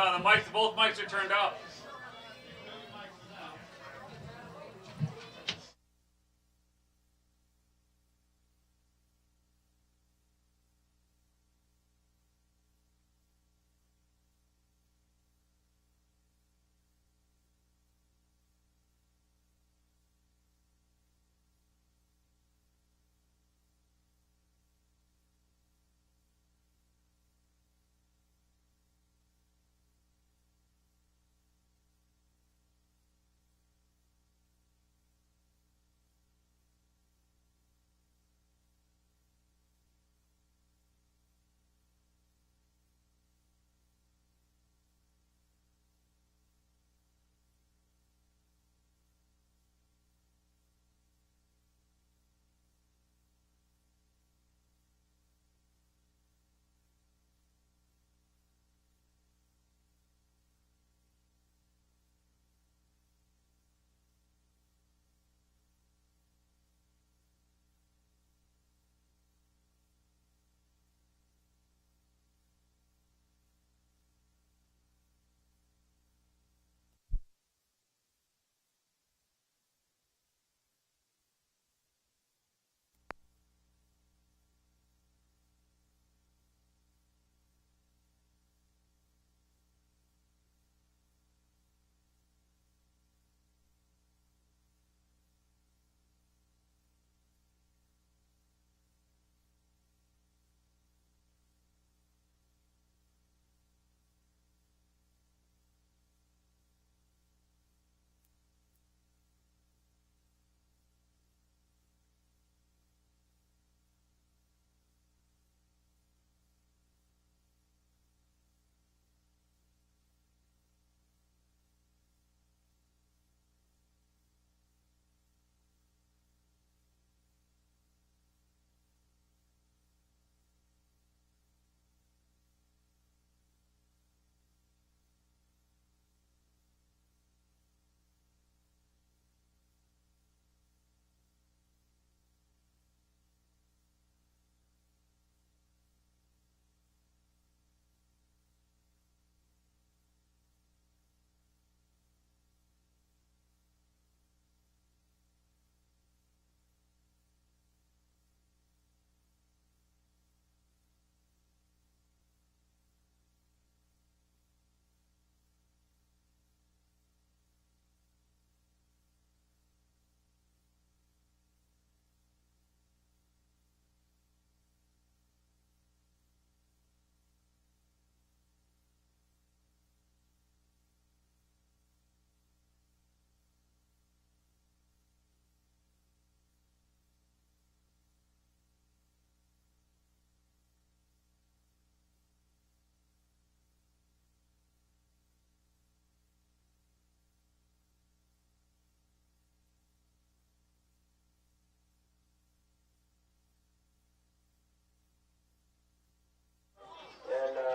No, the mics, both mics are turned up.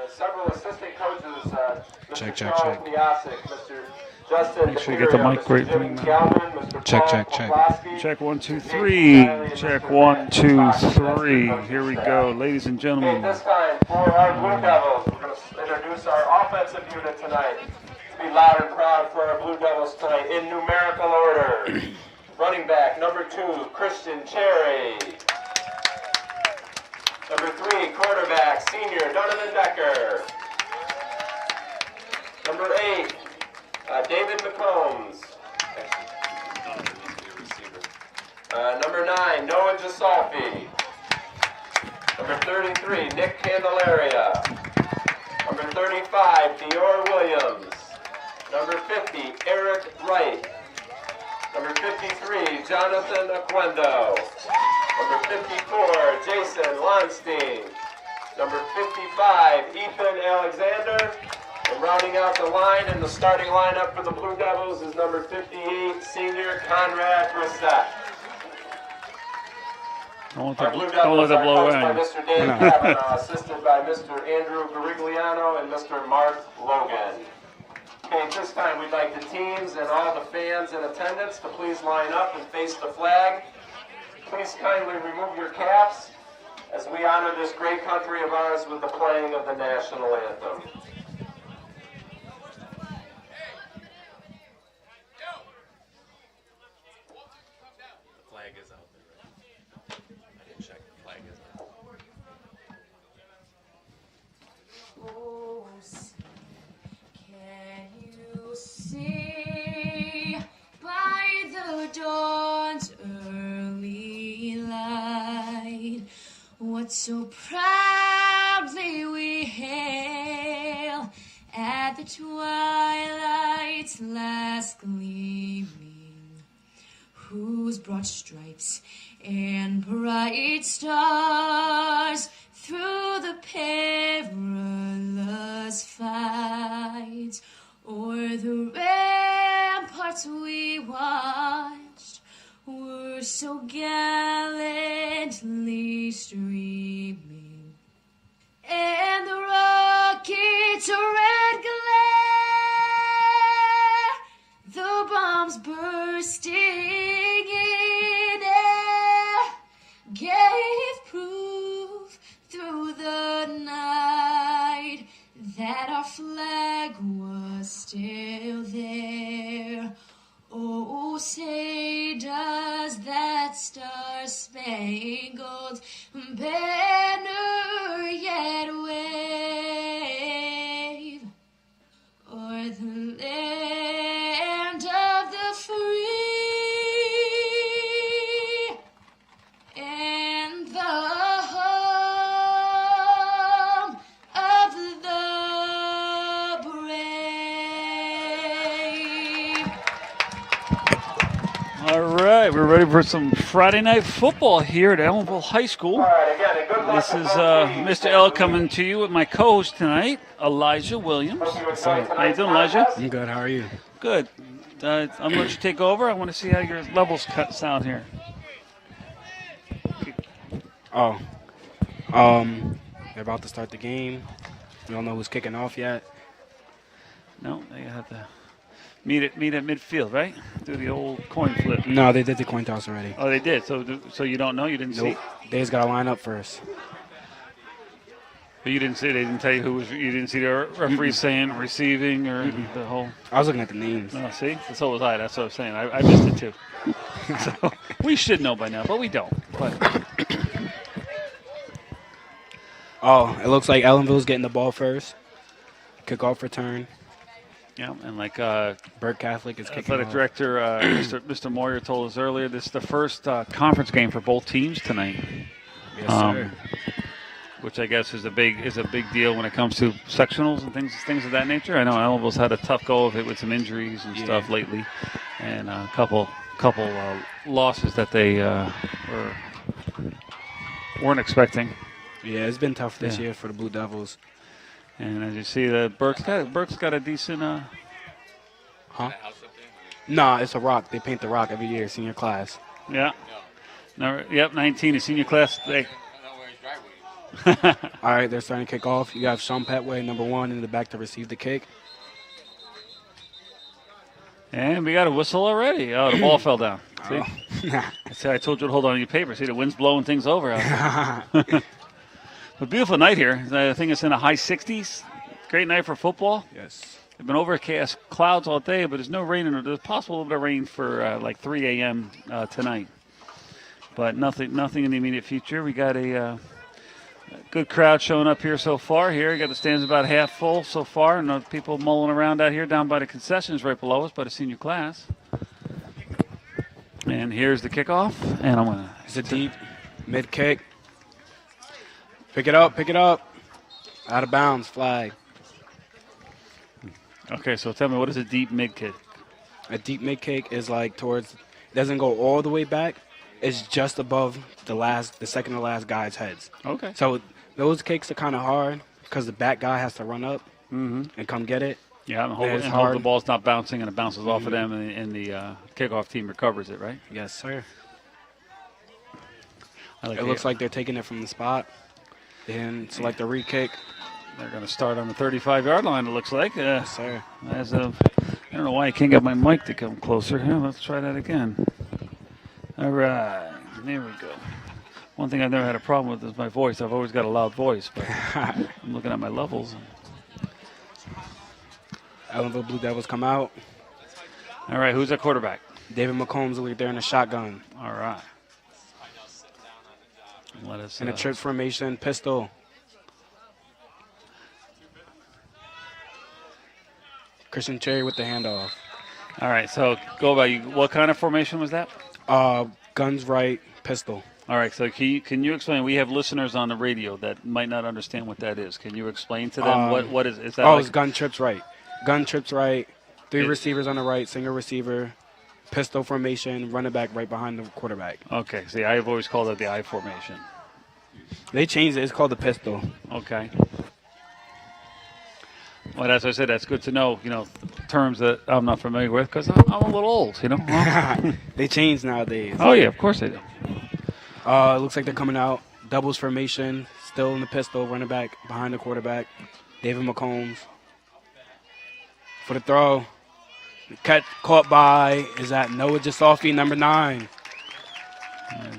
Several assistant coaches, Check. Mr. Justin Make sure you get the mic right Jim Galvin, Mr. Check. Check 1, 2, 3. Check 1, 2, 3. Here we go, ladies and Okay, gentlemen. this time for our Blue Devils, we're going to introduce our offensive unit tonight. Let's be loud and proud for our Blue Devils tonight in numerical order. Running back, number 2, Christian Cherry. Number 3, quarterback, senior Donovan Decker. Number 8, David McCombs. Number 9, Noah Gisolfi. Number 33, Nick Candelaria. Number 35, Dior Williams. Number 50, Eric Wright. Number 53, Jonathan Aquendo. Number 54, Jason Lonstein. Number 55, Ethan Alexander. And rounding out the line in the starting lineup for the Blue Devils is number 58, senior Conrad Brissett. Don't Our Blue let Devils that are blow coached by in. Mr. Dan Kavanaugh, assisted by Mr. Andrew Garigliano and Mr. Mark Logan. Okay, at this time we'd like the teams and all the fans in attendance to please line up and face the flag. Please kindly remove your caps as we honor this great country of ours with the playing of the national anthem. what so proudly we hail at the twilight's last gleaming, whose broad stripes and bright stars through the perilous fight o'er the ramparts we watched were so gallantly streaming, and the rocket's red glare, the bombs bursting in air, gave proof through the night that our flag was still there. Oh, say does that star-spangled banner yet wave o'er the land of the free and the home of the brave. All right, we're ready for some Friday night football here at Ellenville High School. All right, again, and good luck. This is Mr. L coming to you with my co-host tonight, Elijah Williams. How you doing, Elijah? I'm good. How are you? Good. I'm going to let you take over. I want to see how your levels sound here. Oh, they're about to start the game. We don't know who's kicking off yet. No, they have to meet at midfield, right? Do the old coin flip. No, they did the coin toss already. Oh, they did. So you don't know? You didn't see? Nope. They just got to line up first. But you didn't see? They didn't tell you who was? You didn't see the referee saying receiving or the whole? I was looking at the names. No, see? So was I. That's what I was saying. I missed it too. So we should know by now, but we don't. But Oh, it looks like Ellenville's getting the ball first. Kickoff return. yeah, and like Burke Catholic is kicking athletic off. director Mr. Moyer told us earlier, this is the first conference game for both teams tonight. Yes, sir. Which I guess is a big deal when it comes to sectionals and things of that nature. I know Ellenville's had a tough go of it with some injuries and stuff lately, and a couple losses that they weren't expecting. Yeah, it's been tough this year for the Blue Devils. And as you see, Burke's got a decent. Huh? Nah, it's a rock. They paint the rock every year, senior class. Yeah. No, yep, 19 is senior class. All right, they're starting to kick off. You have Sean Petway, number 1, in the back to receive the kick. And we got a whistle already. Oh, the ball fell down. See? Oh. See, I told you to hold on to your paper. See, the wind's blowing things over out there. A beautiful night here. I think it's in the high 60s. Great night for football. Yes. It's been overcast clouds all day, but there's no rain. There's possible a little bit of rain for like 3 a.m. Tonight. But nothing in the immediate future. We got a good crowd showing up here so far. Here, you got the stands about half full so far, and people mulling around out here down by the concessions right below us by the senior class. And here's the kickoff, and I'm gonna. It's a deep mid kick. Pick it up. Out of bounds, flag. Okay, so tell me, what is a deep mid kick? A deep mid kick is like towards, doesn't go all the way back. It's just above the second to last guy's heads. Okay. So those kicks are kind of hard because the back guy has to run up and come get it. Yeah, and hope the ball's not bouncing and it bounces off of them, and the kickoff team recovers it, right? Yes, sir. It Looks like they're taking it from the spot. Then select a re-kick. They're going to start on the 35-yard line, it looks like. Yes, sir. I don't know why I can't get my mic to come closer. Here, let's try that again. All right, there we go. One thing I've never had a problem with is my voice. I've always got a loud voice, but I'm looking at my levels. Ellenville Blue Devils come out. All right, who's at quarterback? David McCombs over there in a shotgun. All right. Let us. In a trip formation, pistol. Christian Cherry with the handoff. All right, so go about you. What kind of formation was that? Guns right, pistol. All right, so can you explain? We have listeners on the radio that might not understand what that is. Can you explain to them what is that? Oh, like? it's gun trips right. Gun trips right. Three receivers on the right, single receiver, pistol formation, running back right behind the quarterback. Okay, see, I've always called it the I formation. They changed it. It's called the pistol. Okay. Well, as I said, that's good to know, terms that I'm not familiar with because I'm a little old, They changed nowadays. Oh, yeah, of course they do. It looks like they're coming out. Doubles formation, still in the pistol, running back behind the quarterback. David McCombs. For the throw. Caught by, is that Noah Gisolfi, number 9.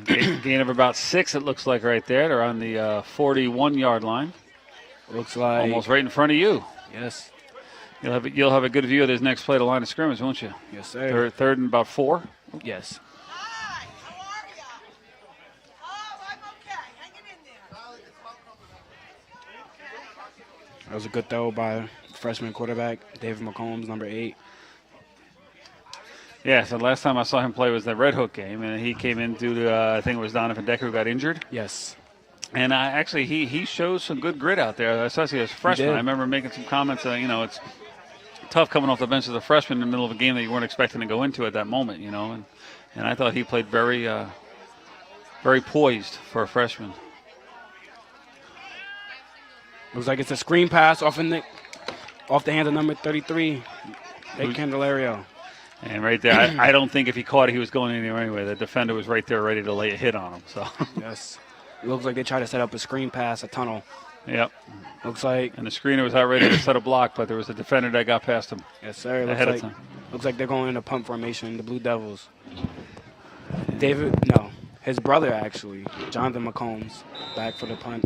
Gain of about 6, it looks like right there. They're on the 41-yard line. Looks like. Almost right in front of you. Yes. You'll have a good view of this next play to line of scrimmage, won't you? Yes, sir. Third and about 4. Yes. Hi, how are ya? Oh, I'm okay. Hanging in there. That was a good throw by freshman quarterback, David McCombs, number 8. Yeah, so the last time I saw him play was the Red Hook game, and he came in due to, I think it was Donovan Decker who got injured. Yes. And actually, he shows some good grit out there, especially as a freshman. I remember making some comments that, it's tough coming off the bench as a freshman in the middle of a game that you weren't expecting to go into at that moment, and I thought he played very, very poised for a freshman. Looks like it's a screen pass off the hands of number 33, Nick Candelario. And right there, I don't think if he caught it, he was going anywhere anyway. The defender was right there ready to lay a hit on him. So yes. It looks like they tried to set up a screen pass, a tunnel. Yep. Looks like. And the screener was out ready to set a block, but there was a defender that got past him. Yes, sir. Ahead of time. Looks like they're going into punt formation, the Blue Devils. His brother actually, Jonathan McCombs, back for the punt.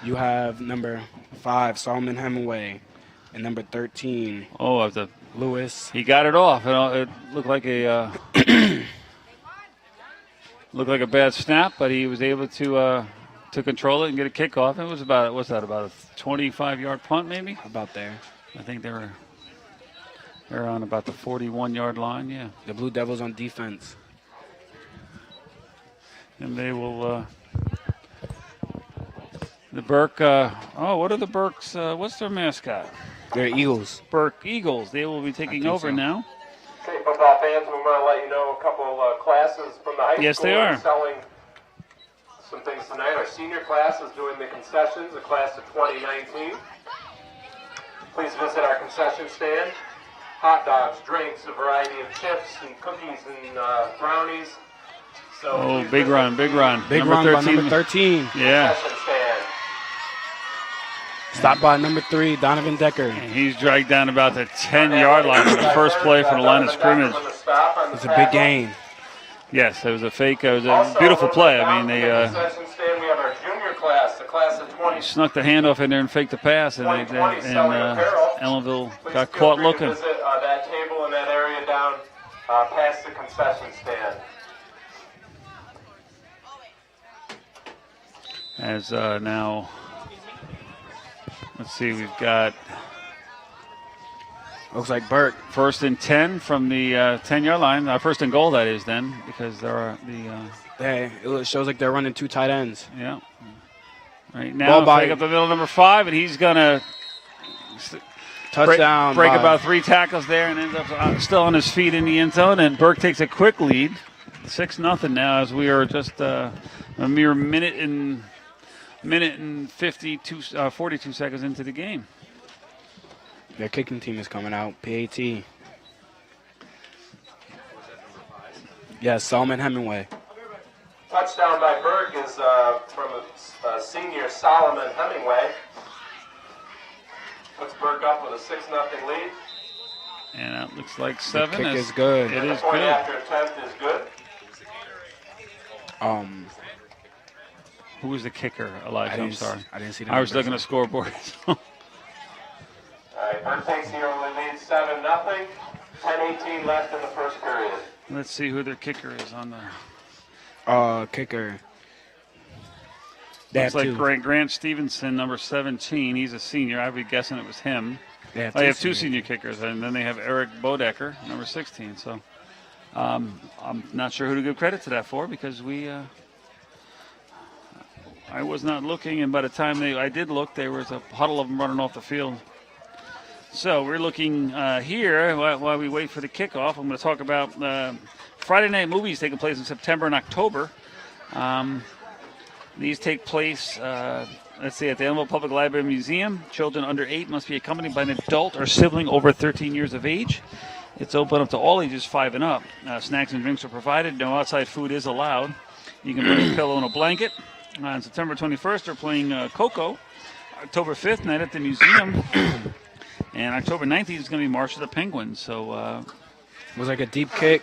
You have number 5, Solomon Hemingway, and number 13. Oh, Lewis. He got it off. It looked like a bad snap, but he was able to control it and get a kickoff. It was about a 25-yard punt maybe? About there. I think they're on about the 41-yard line, yeah. The Blue Devils on defense. And they will the Burke what are the Burks what's their mascot? They're Eagles. Burke Eagles. They will be taking over now. Okay, football fans, we want to let you know a couple classes from the high school. Yes, they are selling some things tonight. Our senior class is doing the concessions, the class of 2019. Please visit our concession stand. Hot dogs, drinks, a variety of chips and cookies and brownies. So big run. Big run by number 13. Yeah. Concession stand. Stopped by number 3, Donovan Decker. And he's dragged down about the 10-yard line for the first play from the line of scrimmage. It's a big gain. Yes, it was a fake. It was a beautiful play. I mean, they concession stand, we have our junior class, the class of 20. snuck the handoff in there and faked the pass, and Ellenville got caught looking. Visit that table in that area down past the concession stand. As now, let's see, we've got Looks like Burke. 1st and 10 from the 10-yard line. 1st and goal, that is, then, because there are It shows like they're running 2 tight ends. Yeah. Right now, pick up the middle, number 5, and he's going to touchdown. Break about 3 tackles there and ends up still on his feet in the end zone. And Burke takes a quick lead, 6-0 now, as we are just a mere minute and 42 seconds into the game. Their kicking team is coming out, PAT. Yes, Solomon Hemingway. Touchdown by Burke is from a senior Solomon Hemingway. Puts Burke up with a 6-0 lead. And that looks like 7. The kick is good. It is point good. After attempt is good. Who was the kicker, Elijah? I'm sorry. I didn't see the I was numbers. looking at the scoreboard. All right, Burke takes the early lead, 7-0. 10:18 left in the first period. Let's see who their kicker is on the. Kicker. Looks like Grant Stevenson, number 17. He's a senior. I'd be guessing it was him. They have, they have 2 senior kickers, and then they have Eric Bodecker, number 16. So I'm not sure who to give credit to that for because we I was not looking, and by the time I did look, there was a huddle of them running off the field. So we're looking here while we wait for the kickoff. I'm going to talk about Friday night movies taking place in September and October. These take place, let's see, at the Ellenville Public Library Museum. Children under 8 must be accompanied by an adult or sibling over 13 years of age. It's open up to all ages 5 and up. Snacks and drinks are provided. No outside food is allowed. You can bring a pillow and a blanket. On September 21st, they're playing Coco. October 5th, night at the museum. And October 19th is going to be March of the Penguins. So It was like a deep kick.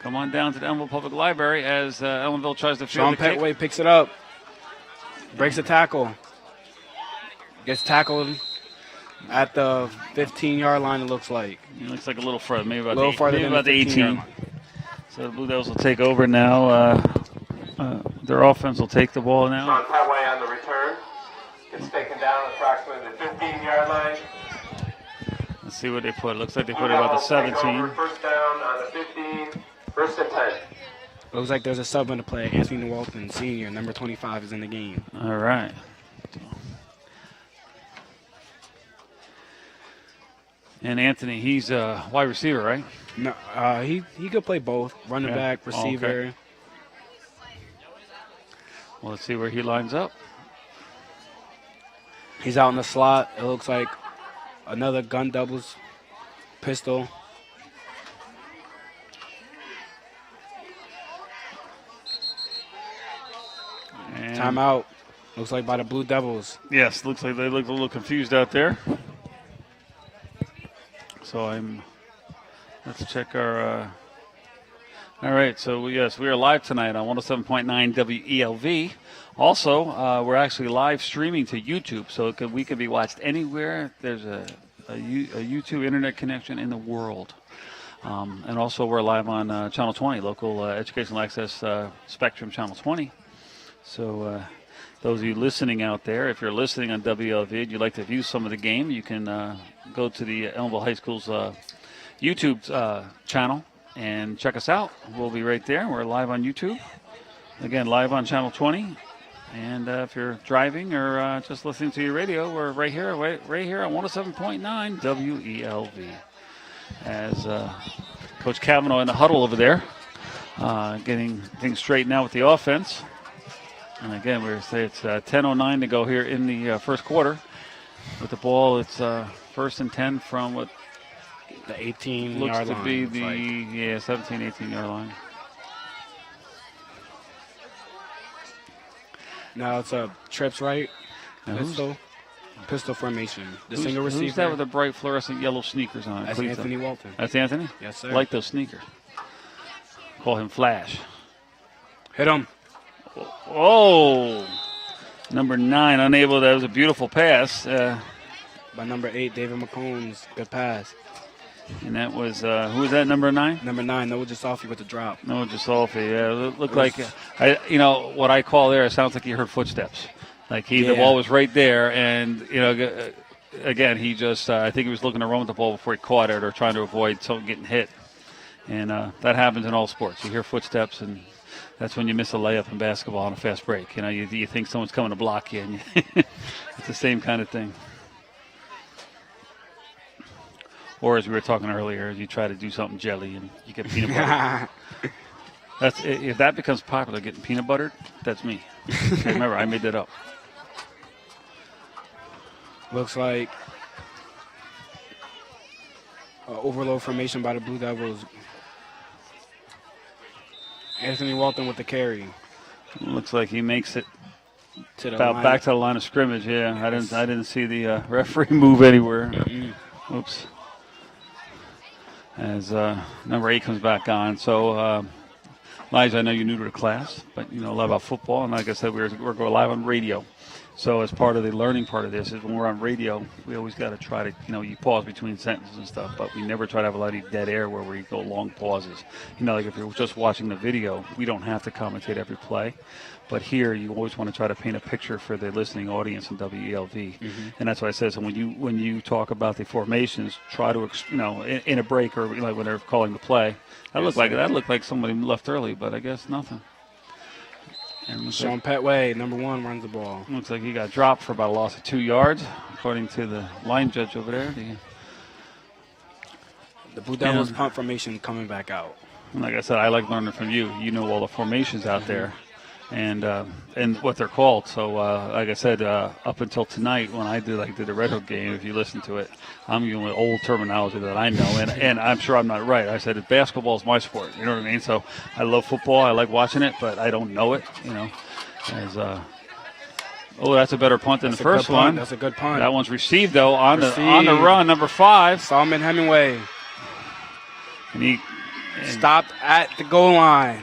come on down to the Ellenville Public Library as Ellenville tries to field Sean the kick. Petway picks it up. Breaks a tackle. Gets tackled at the 15-yard line, it looks like. It looks like a little further, maybe about, the 18. line. So the Blue Devils will take over now. Their offense will take the ball now. Sean Petway on the return. Gets taken down approximately the 15-yard line. Let's see what they put. Looks like they put it about the 17. First down on the 15, first and 10. Looks like there's a sub in the play. Anthony Walton, senior, number 25, is in the game. All right. And Anthony, he's a wide receiver, right? No, he could play both, running back, receiver. Okay. Well, let's see where he lines up. He's out in the slot. It looks like another gun doubles pistol. And Timeout. Looks like by the Blue Devils. yes, looks like they look a little confused out there. So let's check our, all right, so yes, we are live tonight on 107.9 WELV. Also, we're actually live streaming to YouTube, so we can be watched anywhere. There's a YouTube internet connection in the world. And also we're live on Channel 20, local educational access Spectrum Channel 20. So those of you listening out there, if you're listening on WLV and you'd like to view some of the game, you can go to the Ellenville High School's YouTube channel and check us out. We'll be right there. We're live on YouTube. Again, live on Channel 20. And if you're driving or just listening to your radio, we're right here on 107.9 WELV. As Coach Cavanaugh in the huddle over there, getting things straightened out with the offense. And again, we're say it's 10:09 to go here in the first quarter. With the ball, it's first and 10 from what The 18-yard line. looks to be the 17, 18-yard line. Now it's a trips right. Now Pistol formation. The single receiver. Who's that with the bright fluorescent yellow sneakers on? That's Cleats Anthony on? Walton. That's Anthony? Yes, sir. I like those sneakers. Call him Flash. Hit him. Oh, number 9, unable. That was a beautiful pass. By number 8, David McCombs. Good pass. And that was, who was that, number 9? Number 9, Noah Gisolfi with the drop. No, Gisolfi. Yeah, it looked like, what I call there, it sounds like he heard footsteps. Like the ball was right there, and, again, he just, I think he was looking to run with the ball before he caught it or trying to avoid someone getting hit. And that happens in all sports. You hear footsteps, and that's when you miss a layup in basketball on a fast break. You think someone's coming to block you, and it's the same kind of thing. Or as we were talking earlier, you try to do something jelly and you get peanut butter. If that becomes popular, getting peanut buttered, that's me. Remember, I made that up. Looks like overload formation by the Blue Devils. Anthony Walton with the carry. Looks like he makes it To the about line. back to the line of scrimmage. Yeah, I didn't see the referee move anywhere. Oops. As number 8 comes back on. So, Elijah, I know you're new to the class, but you know a lot about football. And like I said, we're going live on radio. So as part of the learning part of this is when we're on radio, we always got to try to, you pause between sentences and stuff, but we never try to have a lot of dead air where we go long pauses. Like if you're just watching the video, we don't have to commentate every play. But here, you always want to try to paint a picture for the listening audience in WELV, and that's why I said. So when you talk about the formations, try to in a break or like when they're calling the play, that looked like somebody left early, but I guess nothing. And Sean Petway, number 1, runs the ball. looks like he got dropped for about a loss of 2 yards, according to the line judge over there. The Blue Devils punt formation coming back out. And like I said, I like learning from you. You know all the formations out there and what they're called. So, like I said, up until tonight when I did the Red Hook game, if you listen to it, I'm using old terminology that I know, and I'm sure I'm not right. I said basketball is my sport. You know what I mean? So I love football. I like watching it, but I don't know it, you know. That's a better punt than the first one. That's a good punt. That one's received, though, on the run, number 5. Solomon Hemingway. And he stopped at the goal line.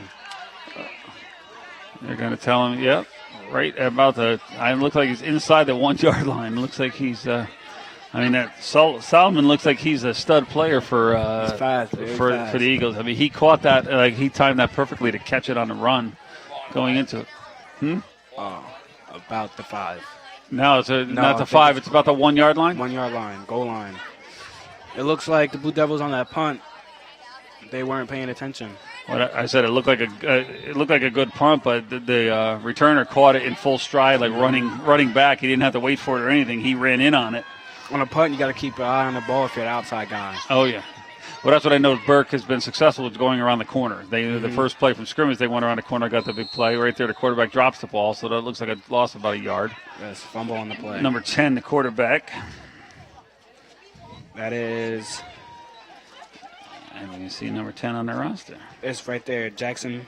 They're going to tell him, yep, right about I look like he's inside the 1 yard line. It looks like he's, Solomon looks like he's a stud player for the Eagles. I mean, he caught that, he timed that perfectly to catch it on the run going into it. About the 5. No, not the 5. It's about the 1 yard line? 1 yard line, goal line. It looks like the Blue Devils on that punt, they weren't paying attention. Well, I said it looked like a good punt, but the returner caught it in full stride, like running back. He didn't have to wait for it or anything. He ran in on it. On a punt, you got to keep your eye on the ball if you're an outside guy. Oh yeah. Well, that's what I know. Burke has been successful with going around the corner. The first play from scrimmage, they went around the corner, got the big play right there. The quarterback drops the ball, so that looks like a loss of about a yard. Yes, fumble on the play. Number 10, the quarterback. That is. And you see number 10 on their roster. It's right there, Jackson.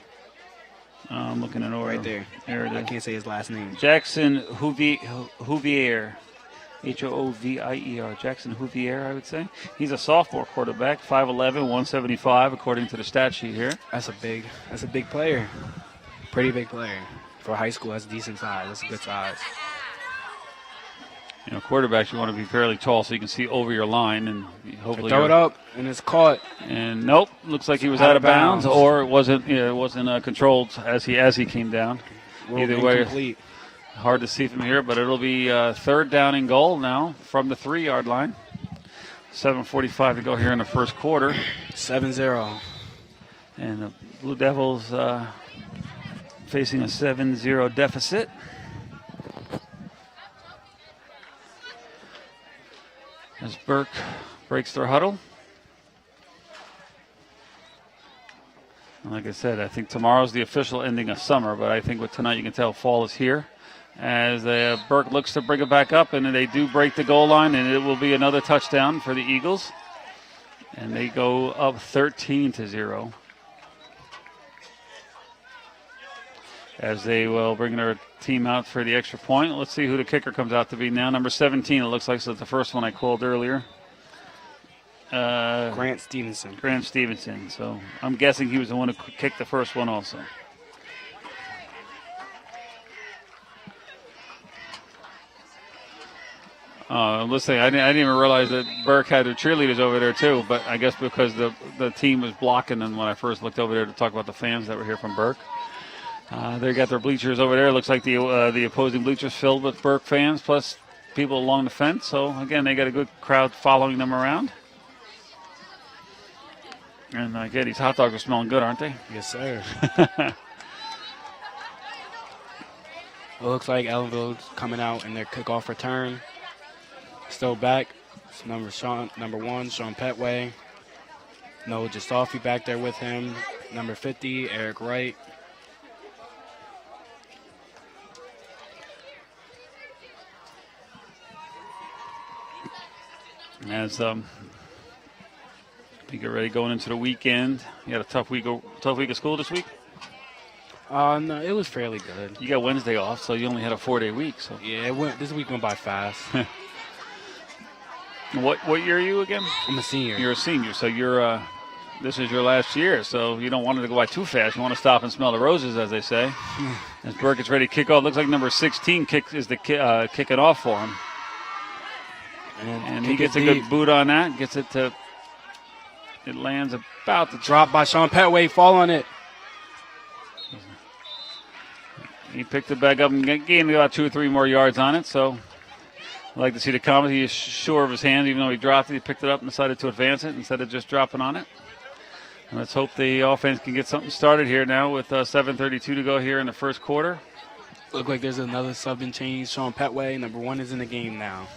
I'm looking at order. Right there. There it is. I can't say his last name. Jackson Huvier. H-O-O-V-I-E-R. Jackson Huvier, I would say. He's a sophomore quarterback, 5'11", 175, according to the stat sheet here. That's a big player. Pretty big player. For high school, that's a decent size. That's a good size. You know, quarterbacks, you want to be fairly tall so you can see over your line and hopefully throw it up and it's caught. And nope, looks like he was out of bounds, or it wasn't controlled as he came down. Either way, hard to see from here, but it'll be 3rd down and goal now from the 3 yard line. 7:45 to go here in the first quarter. 7-0. And the Blue Devils facing a 7-0 deficit. As Burke breaks their huddle. And like I said, I think tomorrow's the official ending of summer, but I think with tonight you can tell fall is here. As Burke looks to bring it back up, and they do break the goal line, and it will be another touchdown for the Eagles. And they go up 13-0. As they will bring their team out for the extra point. Let's see who the kicker comes out to be now. Number 17, it looks like, so it's the first one I called earlier. Grant Stevenson. So I'm guessing he was the one who kicked the first one also. Listen, I didn't even realize that Burke had their cheerleaders over there too, but I guess because the team was blocking them when I first looked over there to talk about the fans that were here from Burke. They got their bleachers over there. Looks like the opposing bleachers filled with Burke fans, plus people along the fence. So, again, they got a good crowd following them around. And, again, these hot dogs are smelling good, aren't they? Yes, sir. It looks like Ellenville's coming out in their kickoff return. Still back. It's number 1, Sean Petway. Noah Giustofi back there with him. Number 50, Eric Wright. As we get ready going into the weekend, you had a tough week of school this week? No, it was fairly good. You got Wednesday off, so you only had a 4-day week. So yeah, this week went by fast. What year are you again? I'm a senior. You're a senior, so you're this is your last year, so you don't want it to go by too fast. You want to stop and smell the roses, as they say. As Burke gets ready to kick off, looks like number 16 kicking off for him. And he gets a good boot on that. Gets it to. It lands about the drop by Sean Petway. Fall on it. He picked it back up and gained about 2 or 3 more yards on it. So I like to see the comment. He is sure of his hands, even though he dropped it. He picked it up and decided to advance it instead of just dropping on it. And let's hope the offense can get something started here now with 7:32 to go here in the first quarter. Look like there's another sub and change. Sean Petway, number 1, is in the game now.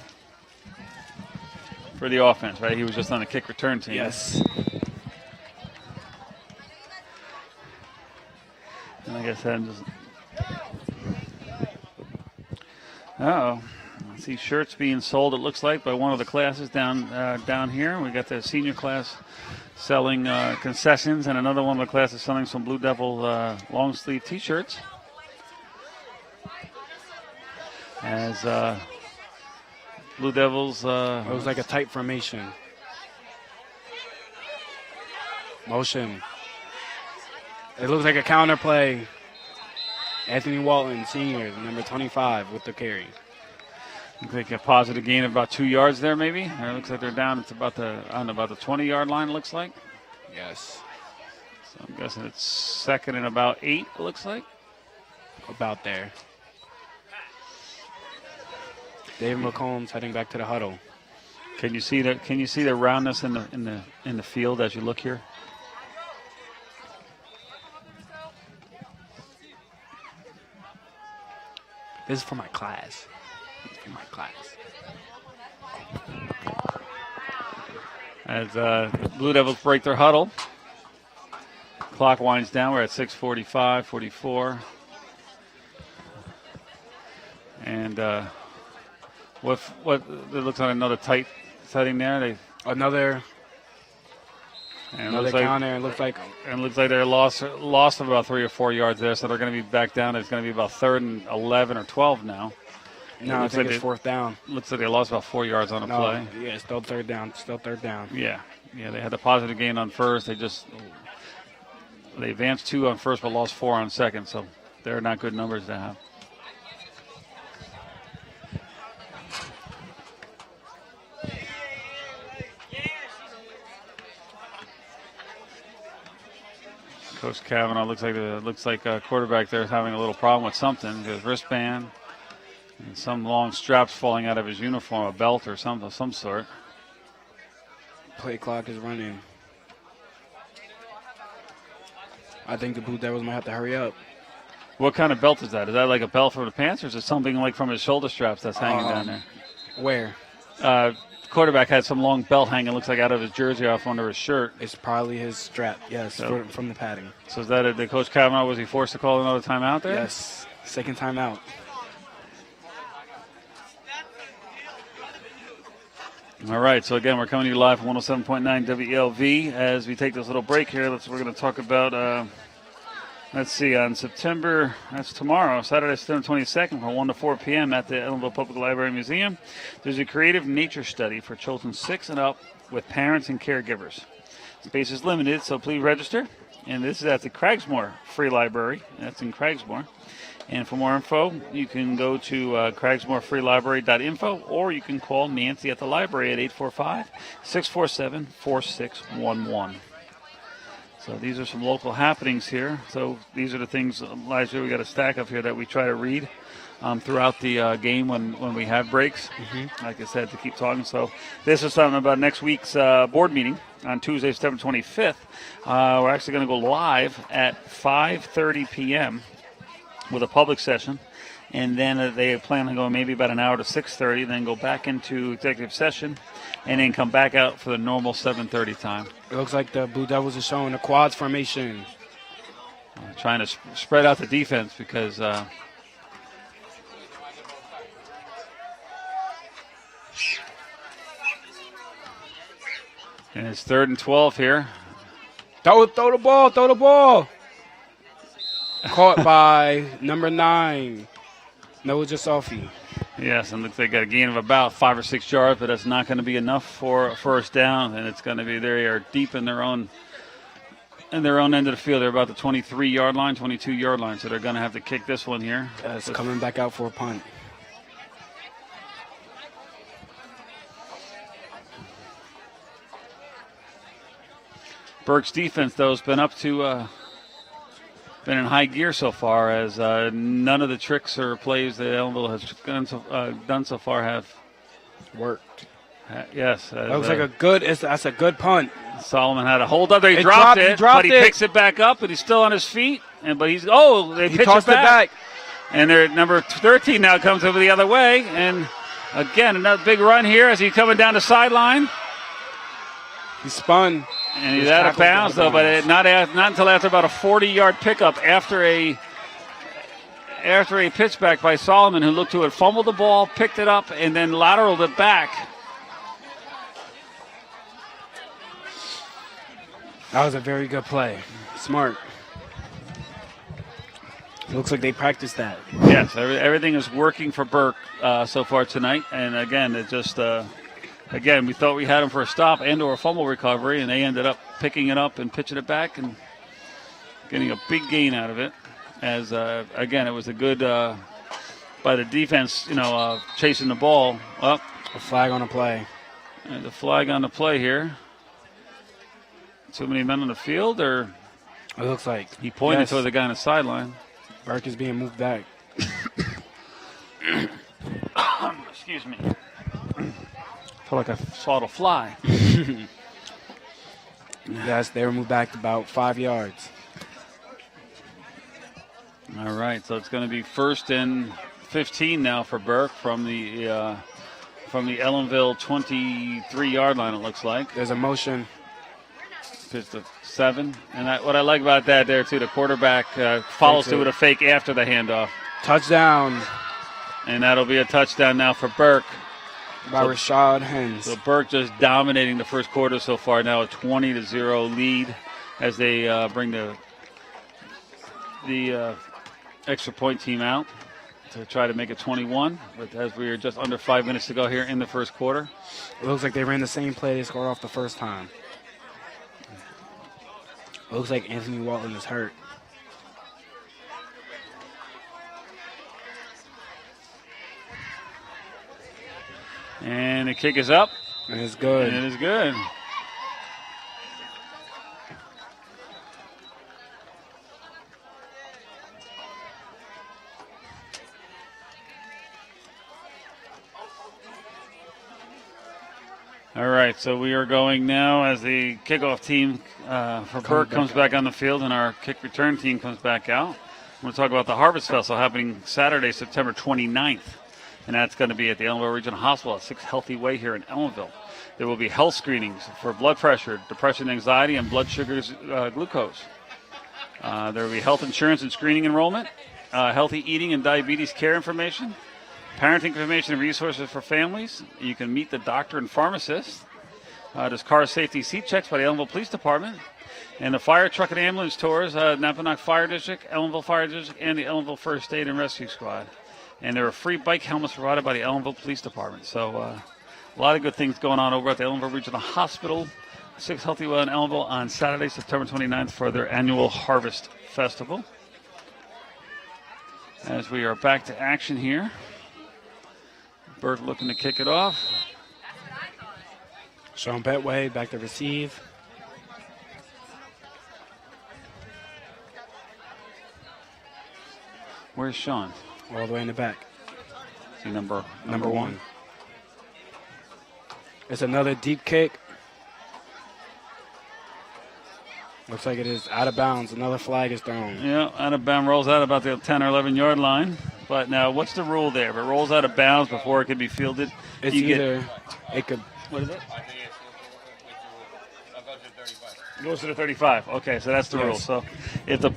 For the offense, right? He was just on the kick return team. Yes. And like I said, I see shirts being sold, it looks like, by one of the classes down here. We got the senior class selling concessions, and another one of the classes selling some Blue Devil long sleeve T-shirts. As Blue Devils. It was like a tight formation. Motion. It looks like a counter play. Anthony Walton, senior, number 25, with the carry. Looks like a positive gain of about 2 yards there, maybe. Or it looks like they're down. It's about the 20-yard line. It looks like. Yes. So I'm guessing it's second and about 8. It looks like. About there. David McCombs heading back to the huddle. Can you see the roundness in the field as you look here? This is for my class. As Blue Devils break their huddle. Clock winds down. We're at 6:45, 44. And what it looks like another tight setting there. Another counter. It looks like they're lost of about 3 or 4 yards there, so they're going to be back down. It's going to be about 3rd and 11 or 12 now. No, I think it's 4th down. Looks like they lost about 4 yards on a play. Yeah, still third down. Yeah, they had the positive gain on first. They advanced 2 on first, but lost 4 on second, so they're not good numbers to have. Coach Kavanaugh looks like a quarterback there is having a little problem with something. His wristband and some long straps falling out of his uniform, a belt or something of some sort. Play clock is running. I think the Blue Devils might have to hurry up. What kind of belt is that? Is that like a belt from the pants, or is it something like from his shoulder straps that's hanging down there? Where? Quarterback had some long belt hanging, looks like out of his jersey off under his shirt. It's probably his strap, yes, So- from the padding. So is that the Coach Kavanaugh, was he forced to call another timeout there? Yes, second timeout. All right, so again, we're coming to you live from 107.9 WELV. As we take this little break here, we're going to talk about, let's see, on September, that's tomorrow, Saturday, September 22nd, from 1 to 4 p.m. at the Ellenville Public Library Museum. There's a creative nature study for children 6 and up with parents and caregivers. Space is limited, so please register. And this is at the Craigsmore Free Library. That's in Craigsmore. And for more info, you can go to craigsmorefreelibrary.info, or you can call Nancy at the library at 845-647-4611. So these are some local happenings here. So these are the things, Elijah, we got a stack of here that we try to read throughout the game when we have breaks. Like I said, to keep talking. So this is something about next week's board meeting on Tuesday, September 25th. We're actually going to go live at 5:30 p.m. with a public session. And then they plan on going maybe about an hour to 6:30, then go back into executive session, and then come back out for the normal 7:30 time. It looks like the Blue Devils are showing a quads formation. Trying to spread out the defense because and it's 3rd and 12 here. Throw the ball. Caught by number 9, Noah Jasofi. Yes, and looks like they got a gain of about 5 or 6 yards, but that's not going to be enough for a first down, and it's going to be, they are deep in their own end of the field. They're about the 23-yard line, 22-yard line, so they're going to have to kick this one here. It's coming back out for a punt. Burke's defense, though, has been been in high gear so far, as none of the tricks or plays that Ellenville has done so far have Worked. Yes. That looks like that's a good punt. Solomon had a hold up there. He He dropped dropped- it, he dropped but he it. picks it back up, and he's still on his feet. They He pitch tossed it back. And their number 13 now comes over the other way. And again, another big run here as he's coming down the sideline. He spun. And he's His out of tackle's bounds, out though, of but bounds. not until after about a 40-yard pickup after a pitch back by Solomon, who looked to have fumbled the ball, picked it up, and then lateraled it back. That was a very good play. Smart. Looks like they practiced that. Yes, everything is working for Burke so far tonight. And again, it just we thought we had him for a stop and or a fumble recovery, and they ended up picking it up and pitching it back and getting a big gain out of it. As again, it was a good by the defense, chasing the ball up. A flag on the play. And the flag on the play here. Too many men on the field, or It looks like he pointed yes, toward the guy on the sideline. Burke is being moved back. Excuse me. Felt like I saw a fly. Yes, they were moved back about 5 yards. All right, so it's going to be 1st and 15 now for Burke from the Ellenville 23-yard line. It looks like There's a motion. pitch to 7, and what I like about that there too, the quarterback follows through with a fake after the handoff, Touchdown and that'll be a touchdown now for Burke. by Rashad Hens. So Burke just dominating the first quarter so far. Now a 20-0 lead as they bring the extra point team out to try to make it 21. But as we are just under 5 minutes to go here in the first quarter, It looks like they ran the same play they scored off the first time. It looks like Anthony Walton is hurt. and the kick is up, And it's good. and it is good. All right, so we are going now as the kickoff team for Burke comes back on the field and our kick return team comes back out. I'm going to talk about the Harvest Festival happening Saturday, September 29th, and that's going to be at the Ellenville Regional Hospital at 6 Healthy Way here in Ellenville. There will be health screenings for blood pressure, depression, anxiety, and blood sugars, glucose. There will be health insurance and screening enrollment, healthy eating and diabetes care information, parenting information and resources for families. You can meet the doctor and pharmacist. There's car safety seat checks by the Ellenville Police Department. And the fire truck and ambulance tours, Napanock Fire District, Ellenville Fire District, and the Ellenville First Aid and Rescue Squad. And there are free bike helmets provided by the Ellenville Police Department. So a lot of good things going on over at the Ellenville Regional Hospital. 6 Healthy Well in Ellenville on Saturday, September 29th for their annual Harvest Festival. As we are back to action here. Burke looking to kick it off. Sean Betway back to receive. Where's Sean? All the way in the back. See number one. It's another deep kick. Looks like it is out of bounds. Another flag is thrown. Yeah, out of bounds, rolls out about the 10 or 11 yard line. But now, what's the rule there? If it rolls out of bounds before it can be fielded, It's you either it could. what is it? It goes to the 35. Okay, so that's the rule. Yes. So if the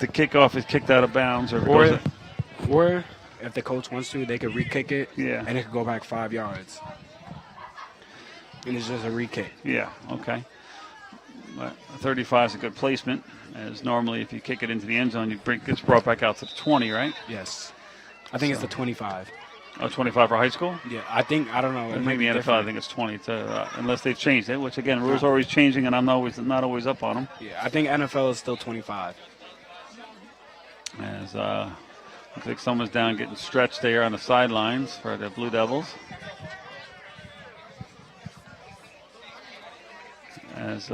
kickoff is kicked out of bounds, or if it goes Or if the coach wants to, they could re-kick it. Yeah. And it could go back 5 yards. And it's just a re-kick. yeah, okay. But 35 is a good placement, as normally if you kick it into the end zone, gets brought back out to the 20, right? Yes. I think it's the 25. Oh, 25 for high school? Yeah, I don't know. It And might maybe be NFL, I different. think it's 20, unless they've changed it, which again, rules are always changing, and I'm not always up on them. Yeah, I think NFL is still 25. As looks like someone's down getting stretched there on the sidelines for the Blue Devils. As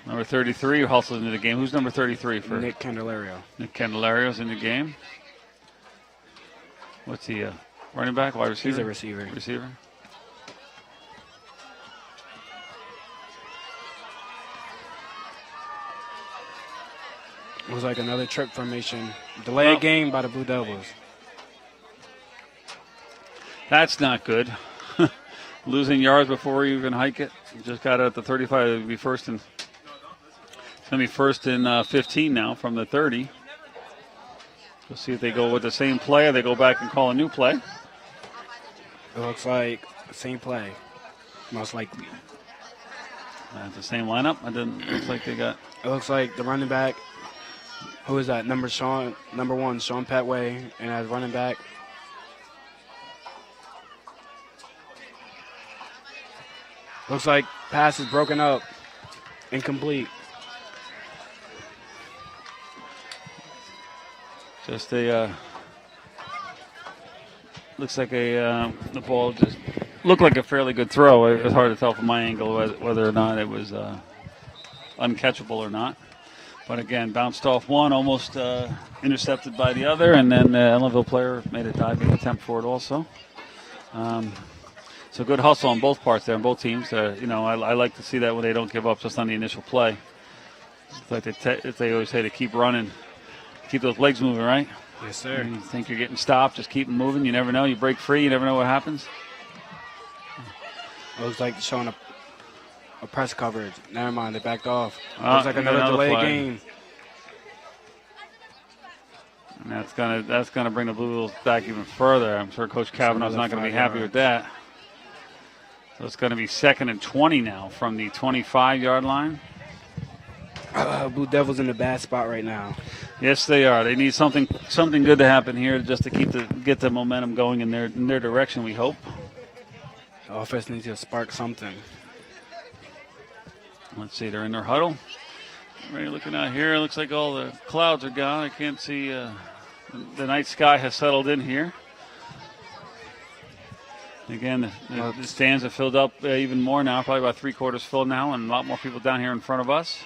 number 33 hustles into the game. Who's number 33 for Nick Candelario. Nick Candelario's in the game. What's he? Running back, wide receiver? He's a receiver. Receiver. Looks like another trick formation. Delay game by the Blue Devils. That's not good. Losing yards before you even hike it. You just got it at the 35. It'll be first and it's going to be first and 15 now from the 30. We'll see if they go with the same play or they go back and call a new play. It looks like the same play, most likely. That's the same lineup. Looks like they got. It looks like the running back. Who is that? Number one, Sean Petway, and as running back. Looks like pass is broken up, incomplete. Just a. Looks like the ball just looked like a fairly good throw. It was hard to tell from my angle whether or not it was uncatchable or not. But again, bounced off one, almost intercepted by the other, and then the Ellenville player made a diving attempt for it also. So good hustle on both parts there, on both teams. I like to see that when they don't give up just on the initial play. It's like they always say to keep running, keep those legs moving, right? Yes, sir. You think you're getting stopped, just keep them moving. You never know. You break free, you never know what happens. It looks like showing a press coverage. Never mind, they backed off. Looks Looks like another delay flag. game. And that's gonna bring the Blue Devils back even further. I'm sure Coach Kavanaugh's not going to be happy with that. So it's going to be 2nd and 20 now from the 25-yard line. Blue Devils in a bad spot right now. Yes, they are. They need something good to happen here just to get the momentum going in their direction. We hope. The offense needs to spark something. Let's see. They're in their huddle. Right, looking out here, it looks like all the clouds are gone. I can't see. The night sky has settled in here. Again, the stands have filled up even more now, probably about 3/4 full now, and a lot more people down here in front of us.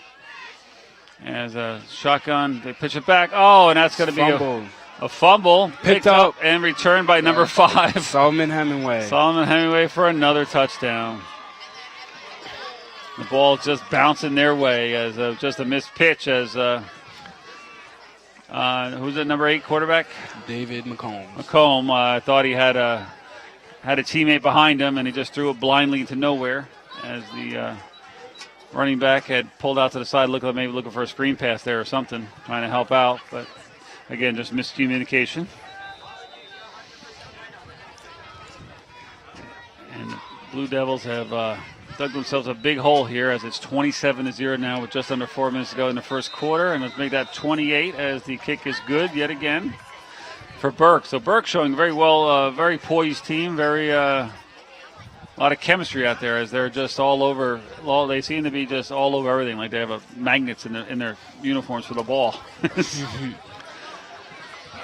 As a shotgun, they pitch it back. Oh, and that's going to be a fumble. Picked up and returned by number 5. Solomon Hemingway. Solomon Hemingway for another touchdown. The ball just bouncing their way as just a missed pitch as who's the number 8 quarterback? David McComb. I thought he had a teammate behind him, and he just threw it blindly into nowhere as the running back had pulled out to the side, maybe looking for a screen pass there or something, trying to help out. But, again, just miscommunication. And the Blue Devils have dug themselves a big hole here as it's 27-0 now with just under 4 minutes to go in the first quarter. And let's make that 28 as the kick is good yet again for Burke. So Burke showing very well, very poised team, very a lot of chemistry out there as they're just all over. They seem to be just all over everything, like they have magnets in their uniforms for the ball.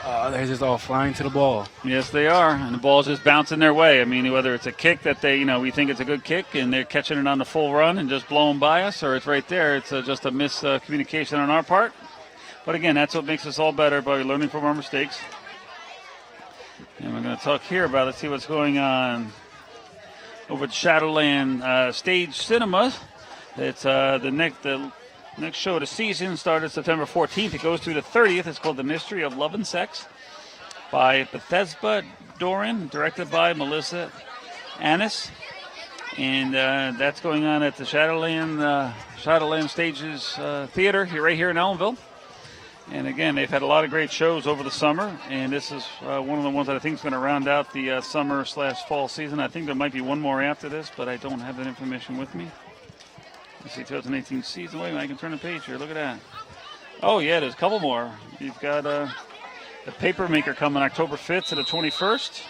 They're just all flying to the ball. Yes, they are, and the ball's just bouncing their way. I mean, whether it's a kick that we think it's a good kick and they're catching it on the full run and just blowing by us, or it's right there, it's just a miscommunication on our part. But again, that's what makes us all better by learning from our mistakes. And we're going to talk here about, let's see what's going on over at Shadowland Stage Cinema. It's the next show of the season started September 14th. It goes through the 30th. It's called The Mystery of Love and Sex by Bethesda Doran, directed by Melissa Annis. And that's going on at the Shadowland Stages Theater right here in Ellenville. And again, they've had a lot of great shows over the summer, and this is one of the ones that I think is going to round out the summer/fall season. I think there might be one more after this, but I don't have that information with me. Let's see, 2018 season. Wait a minute, I can turn the page here. Look at that. Oh, yeah, there's a couple more. You've got the Paper Maker coming October 5th to the 21st.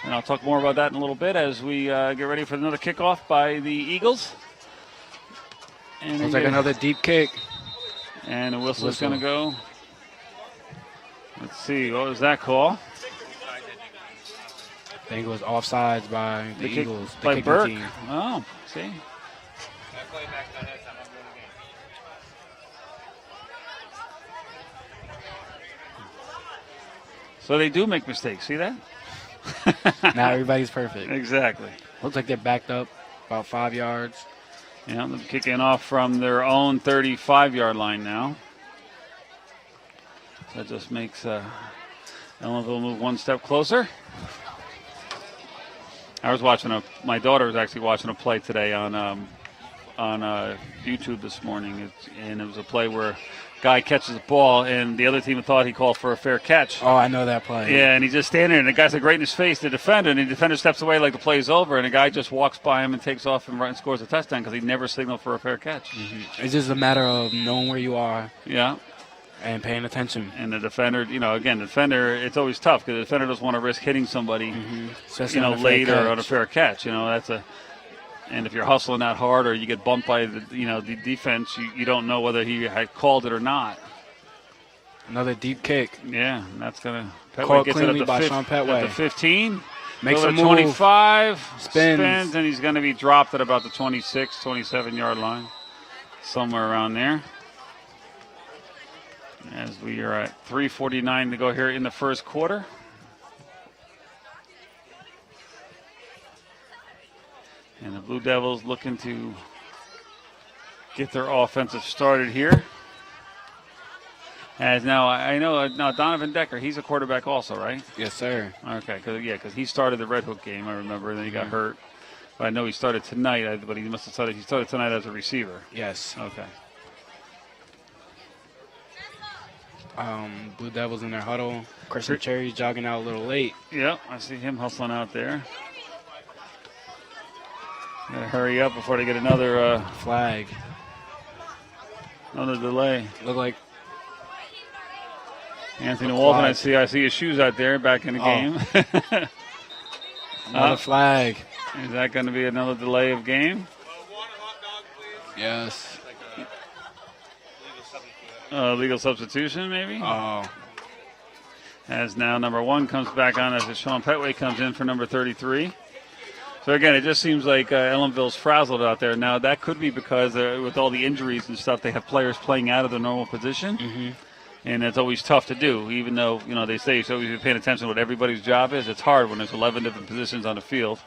And I'll talk more about that in a little bit as we get ready for another kickoff by the Eagles. And looks like another deep kick. And the whistle's going to go. Let's see, what was that call? I think it was offsides by the Eagles. By Burke. Team. Oh, see. So they do make mistakes. See that? Now everybody's perfect. Exactly. Looks like they're backed up about 5 yards. Yeah, they're kicking off from their own 35-yard line now. That just makes Ellenville move one step closer. I was watching my daughter was actually watching a play today on YouTube this morning, and it was a play where a guy catches the ball, and the other team thought he called for a fair catch. Oh, I know that play. Yeah, and he's just standing there, and the guy's like right in his face, the defender, and the defender steps away like the play's over, and the guy just walks by him and takes off and scores a touchdown because he never signaled for a fair catch. Mm-hmm. It's just a matter of knowing where you are. Yeah. And paying attention. And the defender, again, the defender, it's always tough because the defender doesn't want to risk hitting somebody, late or on a fair catch. And if you're hustling that hard or you get bumped by the defense, you don't know whether he had called it or not. Another deep kick. Yeah, and that's going to called cleanly by Sean Petway. At the 15. Makes a move. 25. Spins. And he's going to be dropped at about the 26, 27-yard line. Somewhere around there. As we are at 3:49 to go here in the first quarter. And the Blue Devils looking to get their offensive started here. As now, I know Donovan Decker, he's a quarterback also, right? Yes, sir. Okay, because he started the Red Hook game, I remember, and then he got hurt. But I know he started tonight, but he started tonight as a receiver. Yes. Okay. Blue Devils in their huddle. Christian Cherry's jogging out a little late. Yep, I see him hustling out there. Gotta hurry up before they get another flag. Another delay. Look like Anthony Walton. I see his shoes out there back in the game. Another flag. Is that going to be another delay of game? Yes. Legal substitution, maybe? Oh. As now number 1 comes back on as Sean Petway comes in for number 33. So, again, it just seems like Ellenville's frazzled out there. Now, that could be because with all the injuries and stuff, they have players playing out of their normal position. Mm-hmm. And it's always tough to do, even though, they say you should always be paying attention to what everybody's job is. It's hard when there's 11 different positions on the field.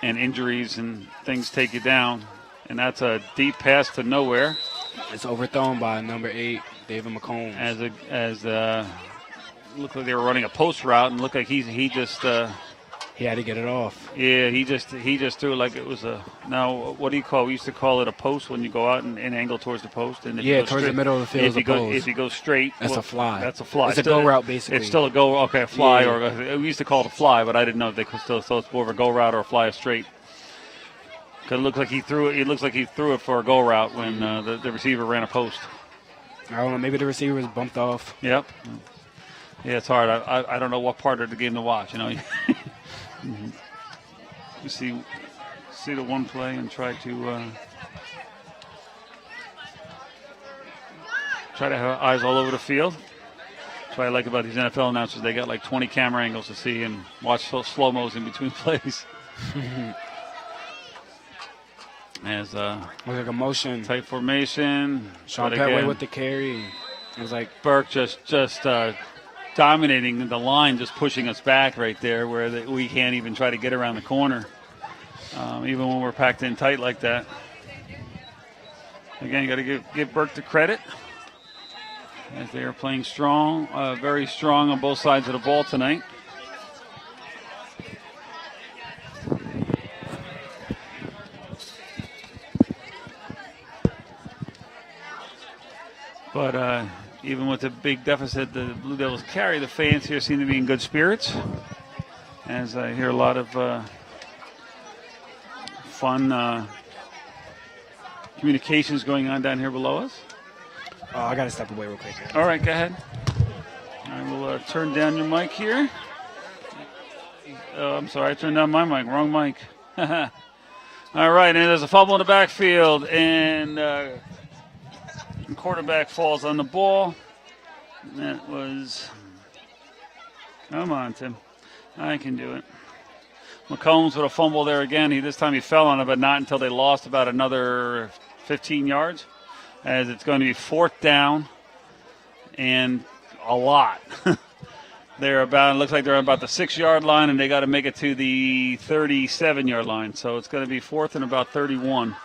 And injuries and things take you down. And that's a deep pass to nowhere. It's overthrown by number 8, David McCombs. As looked like they were running a post route, and looked like he just he had to get it off. Yeah, he just threw it like it was a. Now, what do you call? We used to call it a post when you go out and angle towards the post. And towards the middle of the field. If you go straight, that's a fly. That's a fly. It's a go route, basically. It's still a go. Okay, a fly, or we used to call it a fly, but I didn't know if they could still. So it's more of a go route or a fly straight. Because it looks like he threw it. It looks like he threw it for a go route when the receiver ran a post. I don't know. Maybe the receiver was bumped off. Yep. Yeah, it's hard. I don't know what part of the game to watch. You see the one play and try to have eyes all over the field. That's what I like about these NFL announcers. They got like 20 camera angles to see and watch slow-mos in between plays. As looks like a motion. Tight formation. Sean Petway with the carry. It was like Burke just dominating the line, just pushing us back right there where we can't even try to get around the corner, even when we're packed in tight like that. Again, you got to give Burke the credit as they are playing strong, very strong on both sides of the ball tonight. But even with the big deficit the Blue Devils carry, the fans here seem to be in good spirits. As I hear a lot of fun communications going on down here below us. Oh, I got to step away real quick. All right, go ahead. I will turn down your mic here. Oh, I'm sorry, I turned down my mic. Wrong mic. All right, and there's a fumble in the backfield, and quarterback falls on the ball. That was, come on, Tim. I can do it. McCombs with a fumble there again. This time he fell on it, but not until they lost about another 15 yards. As it's going to be 4th down and a lot. Looks like they're about the 6-yard line, and they got to make it to the 37-yard line. So it's going to be 4th and about 31.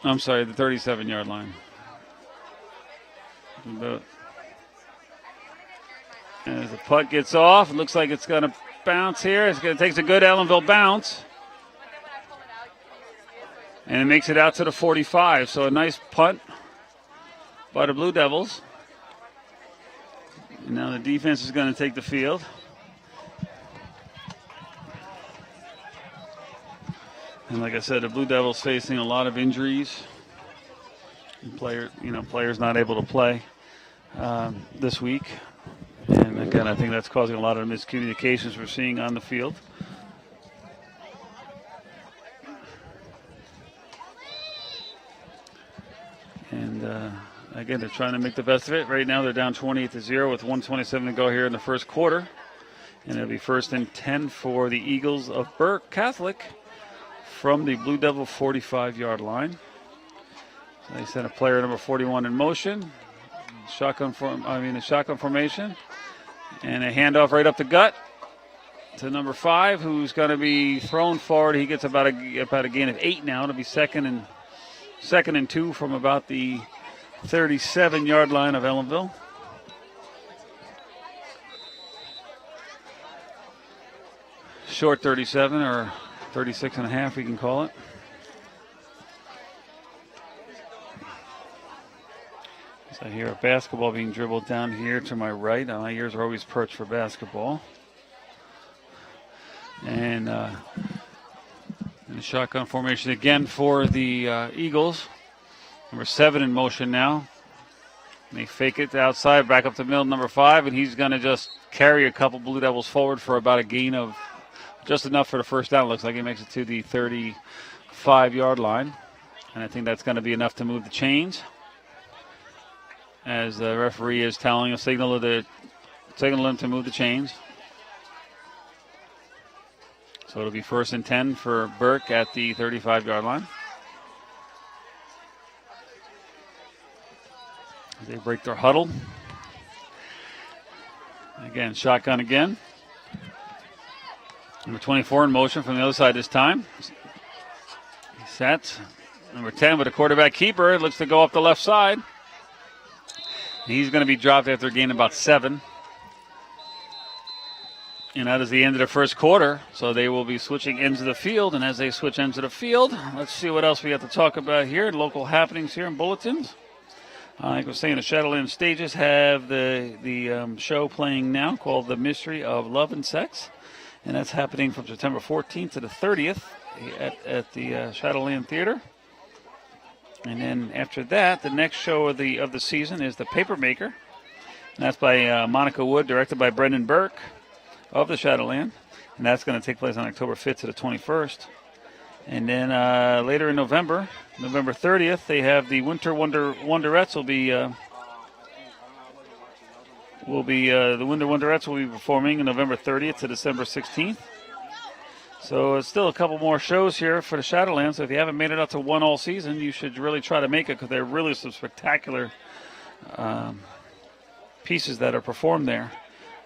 I'm sorry, the 37-yard line. As the puck gets off, it looks like it's going to bounce here. It takes a good Ellenville bounce. And it makes it out to the 45. So a nice punt by the Blue Devils. And now the defense is going to take the field. And like I said, the Blue Devils facing a lot of injuries. And players not able to play this week. And again, I think that's causing a lot of miscommunications we're seeing on the field. And again, they're trying to make the best of it. Right now, they're down 28-0 with 1:27 to go here in the first quarter. And it'll be 1st and 10 for the Eagles of Burke Catholic from the Blue Devil 45-yard line. So they sent a player number 41 in motion. Shotgun formation. And a handoff right up the gut to number 5, who's going to be thrown forward. He gets about a gain of 8 now. It'll be second and 2 from about the 37-yard line of Ellenville. Short 37 or 36 and a half, we can call it. So I hear a basketball being dribbled down here to my right. My ears are always perched for basketball. And in the shotgun formation again for the Eagles. Number 7 in motion now. And they fake it to outside, back up the middle, number 5, and he's going to just carry a couple Blue Devils forward for about a gain of just enough for the first down. Looks like he makes it to the 35-yard line. And I think that's going to be enough to move the chains. As the referee is telling a signal them to move the chains. So it'll be 1st and 10 for Burke at the 35-yard line. They break their huddle. Again, shotgun again. Number 24 in motion from the other side this time. He sets. Number 10 with a quarterback keeper. It looks to go up the left side. He's going to be dropped after a gain of about 7. And that is the end of the first quarter. So they will be switching ends of the field. And as they switch ends of the field, let's see what else we have to talk about here. Local happenings here in bulletins. Like I was saying, the Shadowland Stages have the show playing now called The Mystery of Love and Sex. And that's happening from September 14th to the 30th at the Shadowland Theater. And then after that, the next show of the season is The Papermaker. And that's by Monica Wood, directed by Brendan Burke of the Shadowland. And that's going to take place on October 5th to the 21st. And then later in November 30th, they have the Winter Wonderettes the Winter Wonderettes will be performing on November 30th to December 16th. So it's still a couple more shows here for the Shadowland. So if you haven't made it up to one all season, you should really try to make it because there are really some spectacular pieces that are performed there.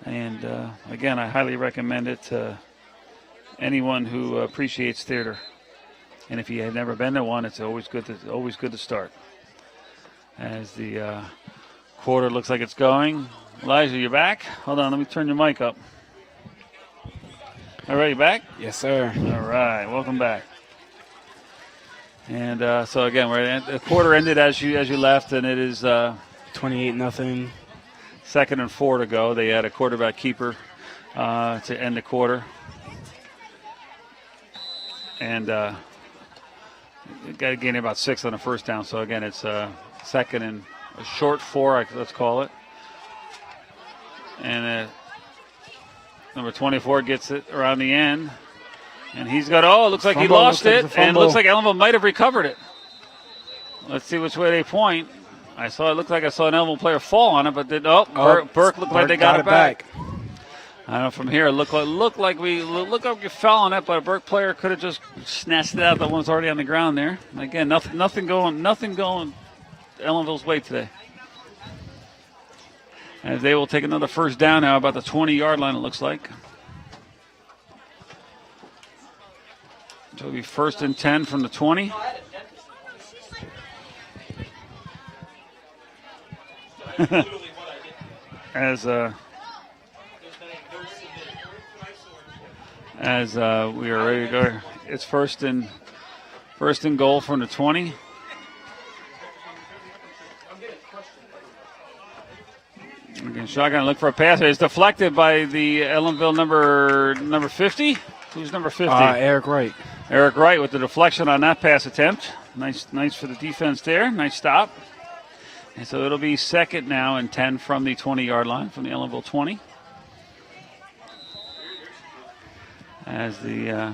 And again, I highly recommend it to anyone who appreciates theater. And if you have never been to one, it's always good to start. As the quarter looks like it's going. Elijah, you're back? Hold on, let me turn your mic up. All right, you back? Yes, sir. All right, welcome back. And so again, the quarter ended as you left, and it is 28-0. 2nd and 4 to go. They had a quarterback keeper to end the quarter, and got to gain about 6 on the first down. So again, it's 2nd and a short 4, let's call it. And number 24 gets it around the end. And he's got, it looks like he lost it. And it looks like Ellenville might have recovered it. Let's see which way they point. I saw an Ellenville player fall on it, but Burke looked like they got it back. I don't know, from here, it looked like we fell on it, but a Burke player could have just snatched it out. That one's already on the ground there. Again, nothing going Ellenville's way today. As they will take another first down now, about the 20-yard line, it looks like. So it'll be 1st and 10 from the 20. as we are ready to go. It's first and goal from the 20. Again, shotgun look for a pass. It's deflected by the Ellenville number 50. Who's number 50? Eric Wright. Eric Wright with the deflection on that pass attempt. Nice for the defense there. Nice stop. And so it'll be second now and 10 from the 20-yard line, from the Ellenville 20. As the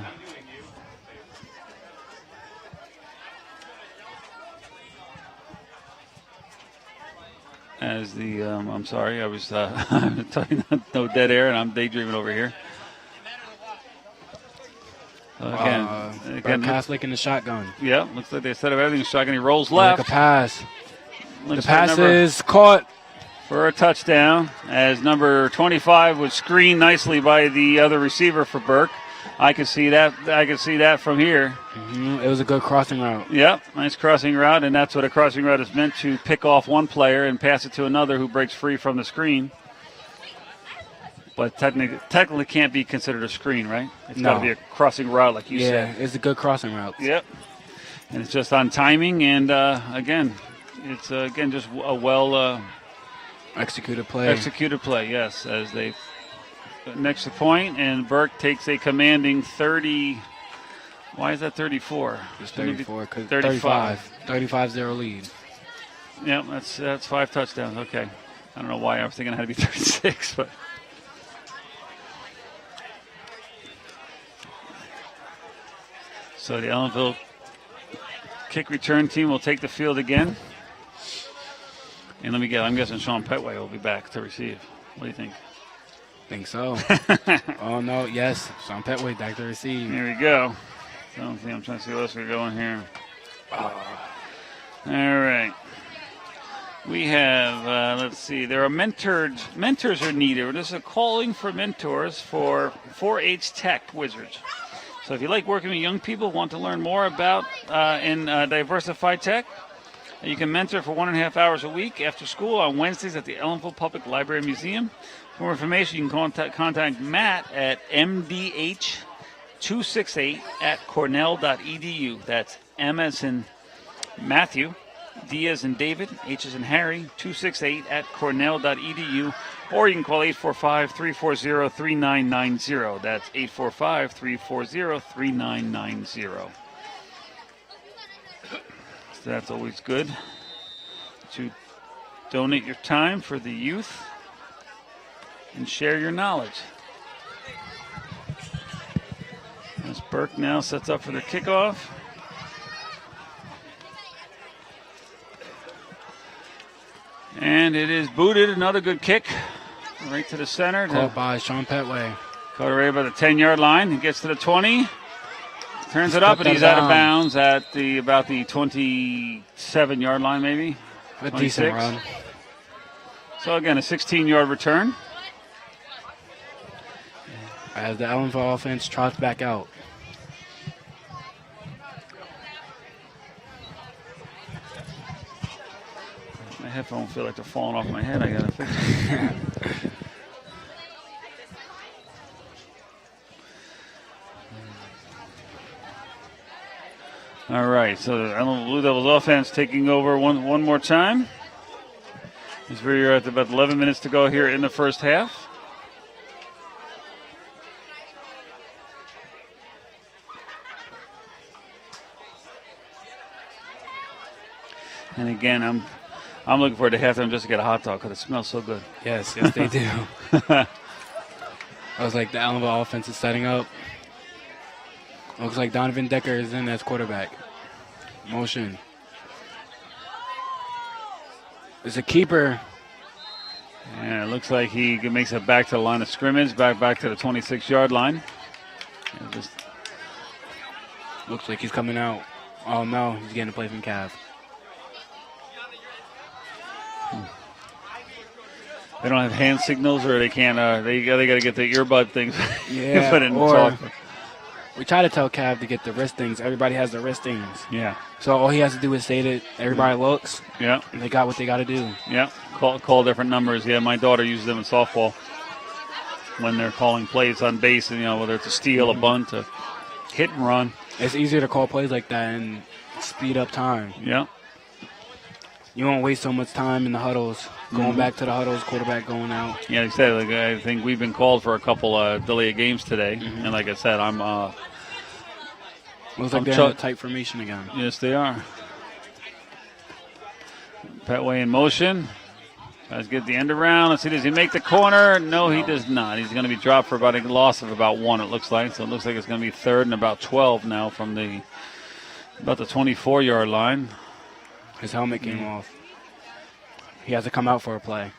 I'm sorry, I was talking no dead air, and I'm daydreaming over here. Again, Catholic in the shotgun. Yeah, looks like they set up everything shotgun. He rolls left. Like a pass. Looks the pass like is caught for a touchdown, as number 25 was screened nicely by the other receiver for Burke. I can see that from here. Mm-hmm. It was a good crossing route. Yep, nice crossing route, and that's what a crossing route is meant to: pick off one player and pass it to another who breaks free from the screen. But technically can't be considered a screen, right? It's got to be a crossing route, like you said. Yeah, it's a good crossing route. Yep, and it's just on timing, and it's just a well executed play. Executed play, yes, as they next to point, and Burke takes a commanding 30. Why is that 34? It's 34 because 35. 35-0 lead. Yep, that's 5 touchdowns. Okay, I don't know why I was thinking it had to be 36, but. So the Ellenville kick return team will take the field again. And I'm guessing Sean Petway will be back to receive. What do you think? Think so. Oh, no, yes. Sean Petway back to receive. Here we go. I'm trying to see what else we're going here. All right. We have, let's see, there are mentors are needed. There's a calling for mentors for 4-H Tech Wizards. So if you like working with young people, want to learn more about diversified tech, you can mentor for 1.5 hours a week after school on Wednesdays at the Ellenville Public Library and Museum. For more information, you can contact Matt at mdh268@cornell.edu. That's M as in Matthew, D as in David, H as in Harry, 268@cornell.edu. Or you can call 845-340-3990. That's 845-340-3990. So that's always good to donate your time for the youth and share your knowledge. As Burke now sets up for the kickoff. And it is booted. Another good kick. Right to the center. Caught by Sean Petway. Caught right by the 10-yard line. He gets to the 20. Turns it up, and he's out of bounds at about the 27-yard line, maybe. A decent run. So, again, a 16-yard return. As the Ellenville offense trots back out. My headphones feel like they're falling off my head. I got to fix it. All right, so the Ellenville Blue Devils offense taking over one more time. We're at about 11 minutes to go here in the first half. And again, I'm looking forward to halftime just to get a hot dog because it smells so good. Yes, they do. I was like, the Ellenville offense is setting up. Looks like Donovan Decker is in as quarterback. Motion. It's a keeper. And it looks like he makes it back to the line of scrimmage, back to the 26-yard line. Looks like he's coming out. Oh, no, he's getting a play from Cav. They don't have hand signals, or they can't. They got to get the earbud things. Yeah, put in or We try to tell Cav to get the wristings. Everybody has the wristings. Yeah. So all he has to do is say that everybody looks, Yeah. and they got what they got to do. Yeah. Call different numbers. Yeah, my daughter uses them in softball when they're calling plays on base, and whether it's a steal, a bunt, a hit and run. It's easier to call plays like that and speed up time. Yeah. You won't waste so much time in the huddles, going back to the huddles, quarterback going out. Yeah, like I said, I think we've been called for a couple delay games today, and like I said, I'm. Looks like they're in a tight formation again. Yes, they are. Petway in motion. Tries to get the end around. Let's see, does he make the corner? No, he does not. He's going to be dropped for about a loss of about 1, it looks like. So it looks like it's going to be 3rd and about 12 now from about the 24-yard line. His helmet came off. He has to come out for a play.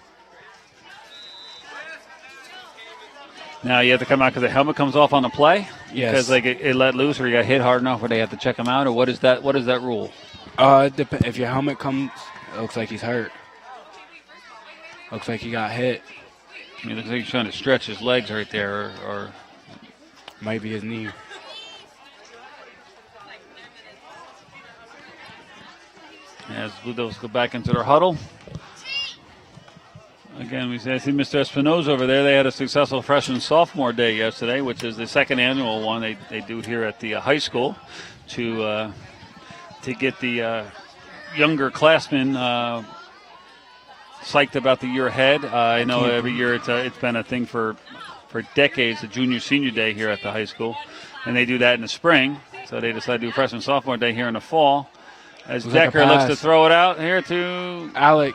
Now you have to come out because the helmet comes off on the play? Yes. Because it let loose or he got hit hard enough where they have to check him out? Or what is that rule? If your helmet comes, it looks like he's hurt. Looks like he got hit. I mean, it looks like he's trying to stretch his legs right there or might be his knee. As Blue Devils go back into their huddle. Again, I see Mr. Espinoza over there. They had a successful freshman sophomore day yesterday, which is the second annual one they do here at the high school to get the younger classmen psyched about the year ahead. I know every year it's been a thing for decades, the junior senior day here at the high school, and they do that in the spring. So they decided to do freshman sophomore day here in the fall. As Decker looks to throw it out here to Alec,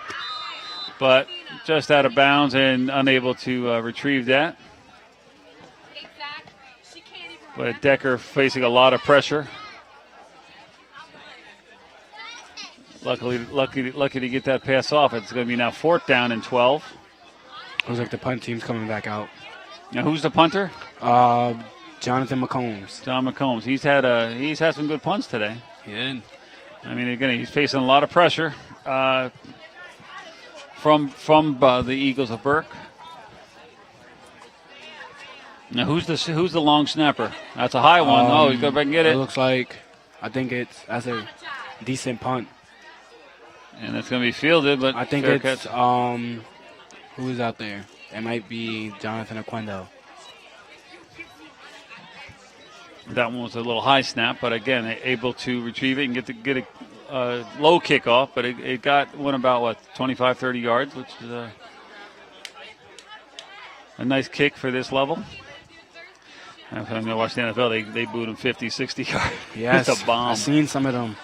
but just out of bounds and unable to retrieve that. But Decker facing a lot of pressure. Lucky to get that pass off. It's going to be now 4th down and 12. Looks like the punt team's coming back out. Now who's the punter? Jonathan McCombs. John McCombs. He's had some good punts today. He did. I mean, again, he's facing a lot of pressure from the Eagles of Burke. Now, who's the long snapper? That's a high one. He's going to get it. It looks like, that's a decent punt. And it's going to be fielded, but I think fair it's catch. who is out there? It might be Jonathan Aquendo. That one was a little high snap, but again, able to retrieve it and get a low kickoff, but it went about 25, 30 yards, which is a nice kick for this level. I'm going to watch the NFL. They booed him 50, 60 yards. Yes, it's a bomb. I've seen some of them.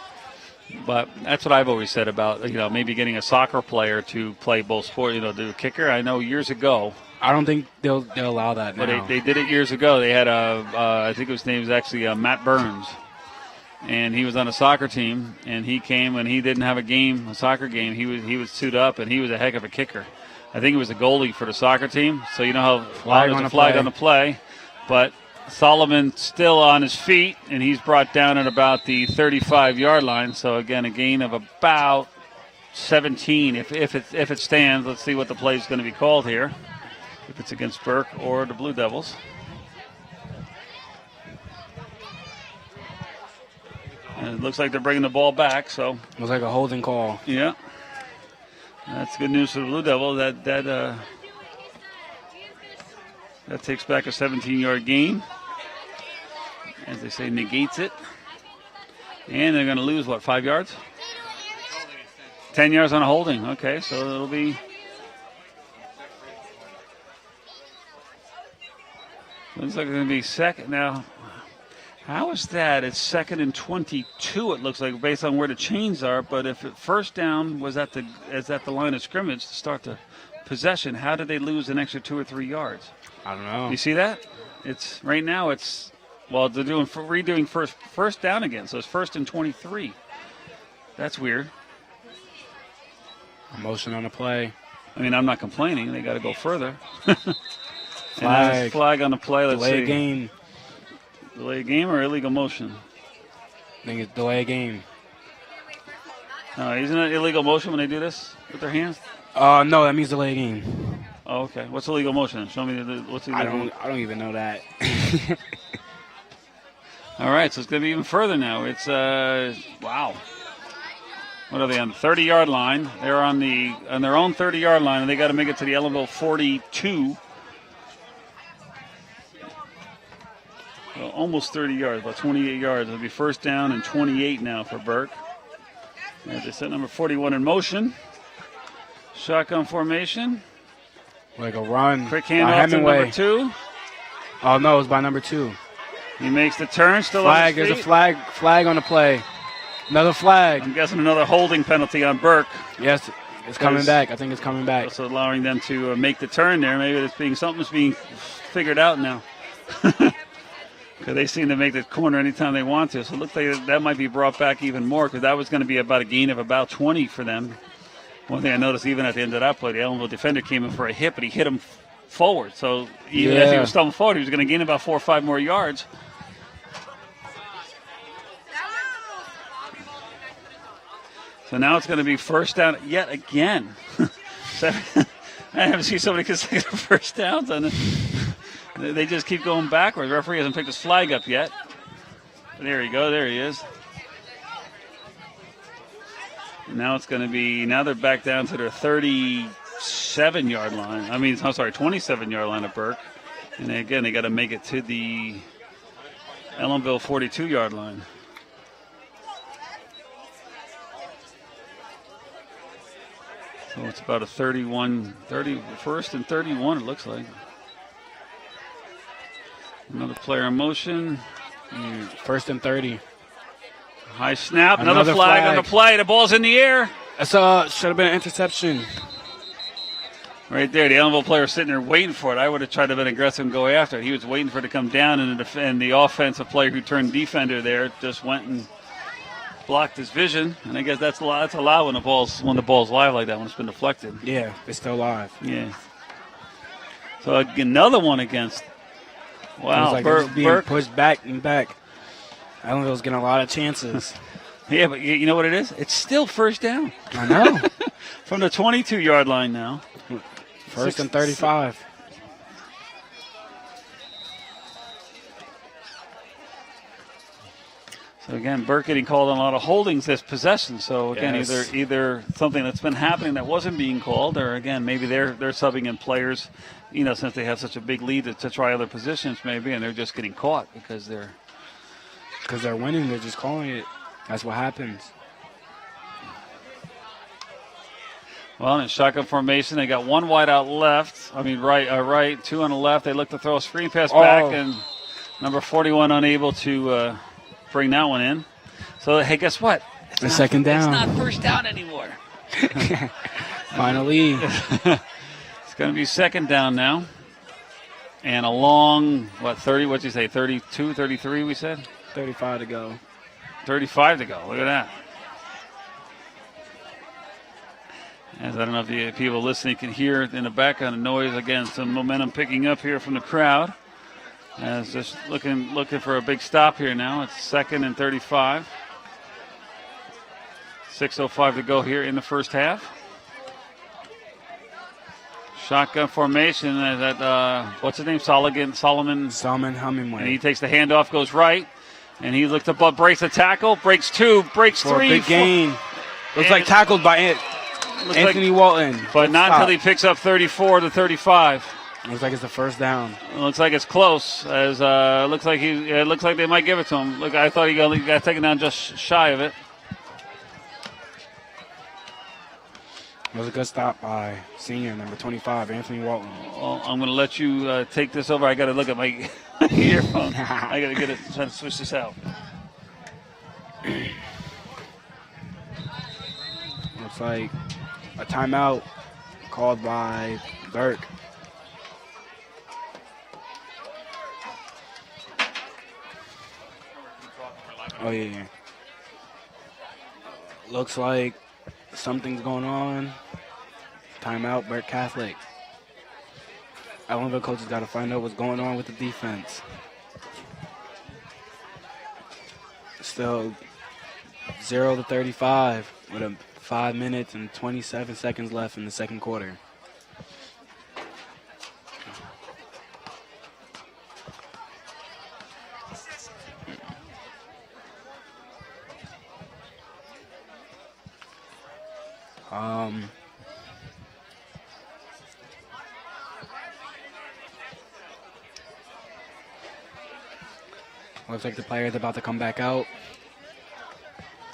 But that's what I've always said about maybe getting a soccer player to play both sports. Do a kicker. I know years ago. I don't think they'll allow that now. But they did it years ago. They had I think his name was actually Matt Burns, and he was on a soccer team. And he came when he didn't have a soccer game. He was suited up, and he was a heck of a kicker. I think he was a goalie for the soccer team. So you know how there's a flag on the play, but Solomon still on his feet, and he's brought down at about the 35-yard line. So again, a gain of about 17 if it stands. Let's see what the play is going to be called here. If it's against Burke or the Blue Devils. And it looks like they're bringing the ball back, so. Looks like a holding call. Yeah. That's good news for the Blue Devils. That takes back a 17-yard gain. As they say, negates it. And they're going to lose, 5 yards? 10 yards on a holding. Okay, so it'll be. Looks like it's going to be second. Now, how is that? It's 2nd and 22, it looks like, based on where the chains are. But if first down was at the line of scrimmage to start the possession, how did they lose an extra 2 or 3 yards? I don't know. You see that? It's right now. They're redoing first down again. So it's 1st and 23. That's weird. Motion on the play. I mean, I'm not complaining. They got to go further. Flag on the play. Let's delay see. Game. Delay game or illegal motion? I think it's delay game. No, isn't it illegal motion when they do this with their hands? No, that means delay game. Oh, okay. What's illegal motion? Show me what's illegal. I don't even know that. All right, so it's going to be even further now. It's, wow. What are they on the 30-yard line? They're on their own 30-yard line, and they got to make it to the Ellenville 42. Well, almost 30 yards, about 28 yards. It'll be first down and 28 now for Burke. They set number 41 in motion. Shotgun formation. Like a run. Quick handoff to number 2. Oh, no, it was by number 2. He makes the turn, still flag. on his feet. There's a flag on the play. Another flag. I'm guessing another holding penalty on Burke. Yes, it's coming back. I think it's coming back. Also allowing them to make the turn there. Maybe something's being figured out now. Because they seem to make the corner anytime they want to. So it looks like that might be brought back even more, because that was going to be about a gain of about 20 for them. One thing I noticed even at the end of that play, the Ellenville defender came in for a hit, but he hit him forward. So even as he was stumbling forward, he was going to gain about 4 or 5 more yards. So now it's going to be first down yet again. I haven't seen so many consecutive first downs, and they just keep going backwards. The referee hasn't picked his flag up yet. There you go. There he is. Now it's going to be, now they're back down to their 37-yard line. 27-yard line of Burke. And again, they got to make it to the Ellenville 42-yard line. So it's about a 31st and 31, it looks like. Another player in motion. First and 30. High snap, another flag on the play. The ball's in the air. Should have been an interception. Right there, the Ellenville player sitting there waiting for it. I would have tried to be aggressive and go after it. He was waiting for it to come down, and the offensive player who turned defender there just went and blocked his vision. And I guess that's allowed when the ball's live like that, when it's been deflected. Yeah, it's still live. Yeah. So another one against. Wow, Burke being Burke pushed back and back. Ellenville's getting a lot of chances. Yeah, but you know what it is? It's still first down. I know. From the 22-yard line now. First and 35. So again, Burke getting called on a lot of holdings this possession. So again, Yes. either something that's been happening that wasn't being called, or again, maybe they're subbing in players, since they have such a big lead to try other positions maybe, and they're just getting caught because they're winning. They're just calling it. That's what happens. Well, in shotgun formation, they got one wide out left. Right, 2 on the left. They look to throw a screen pass back, and number 41 unable to bring that one in. So, hey, guess what? It's second down. It's not first down anymore. Finally. It's going to be second down now. And a long, 30, what'd you say, 32, 33 we said? 35 to go. 35 to go. Look at that. As I don't know if the people listening can hear in the background the noise. Again, some momentum picking up here from the crowd. As just looking for a big stop here now. It's second and 35. 6:05 to go here in the first half. Shotgun formation. What's his name? Solomon Hemingway. And he takes the handoff, goes right. And he looked up, breaks a tackle, breaks 2, breaks 3. For a big gain. Looks like tackled by Anthony Walton. But not until he picks up 34 to 35. Looks like it's the first down. Looks like it's close. As looks like they might give it to him. Look, I thought he got taken down just shy of it. It was a good stop by senior number 25, Anthony Walton. Well, I'm going to let you take this over. I got to look at my earphone. I got to try to switch this out. Looks like a timeout called by Burke. Oh, yeah. Looks like something's going on. Timeout, Burke Catholic. Ellenville coaches got to find out what's going on with the defense. Still 0 to 35 with 5 minutes and 27 seconds left in the second quarter. Looks like the player is about to come back out.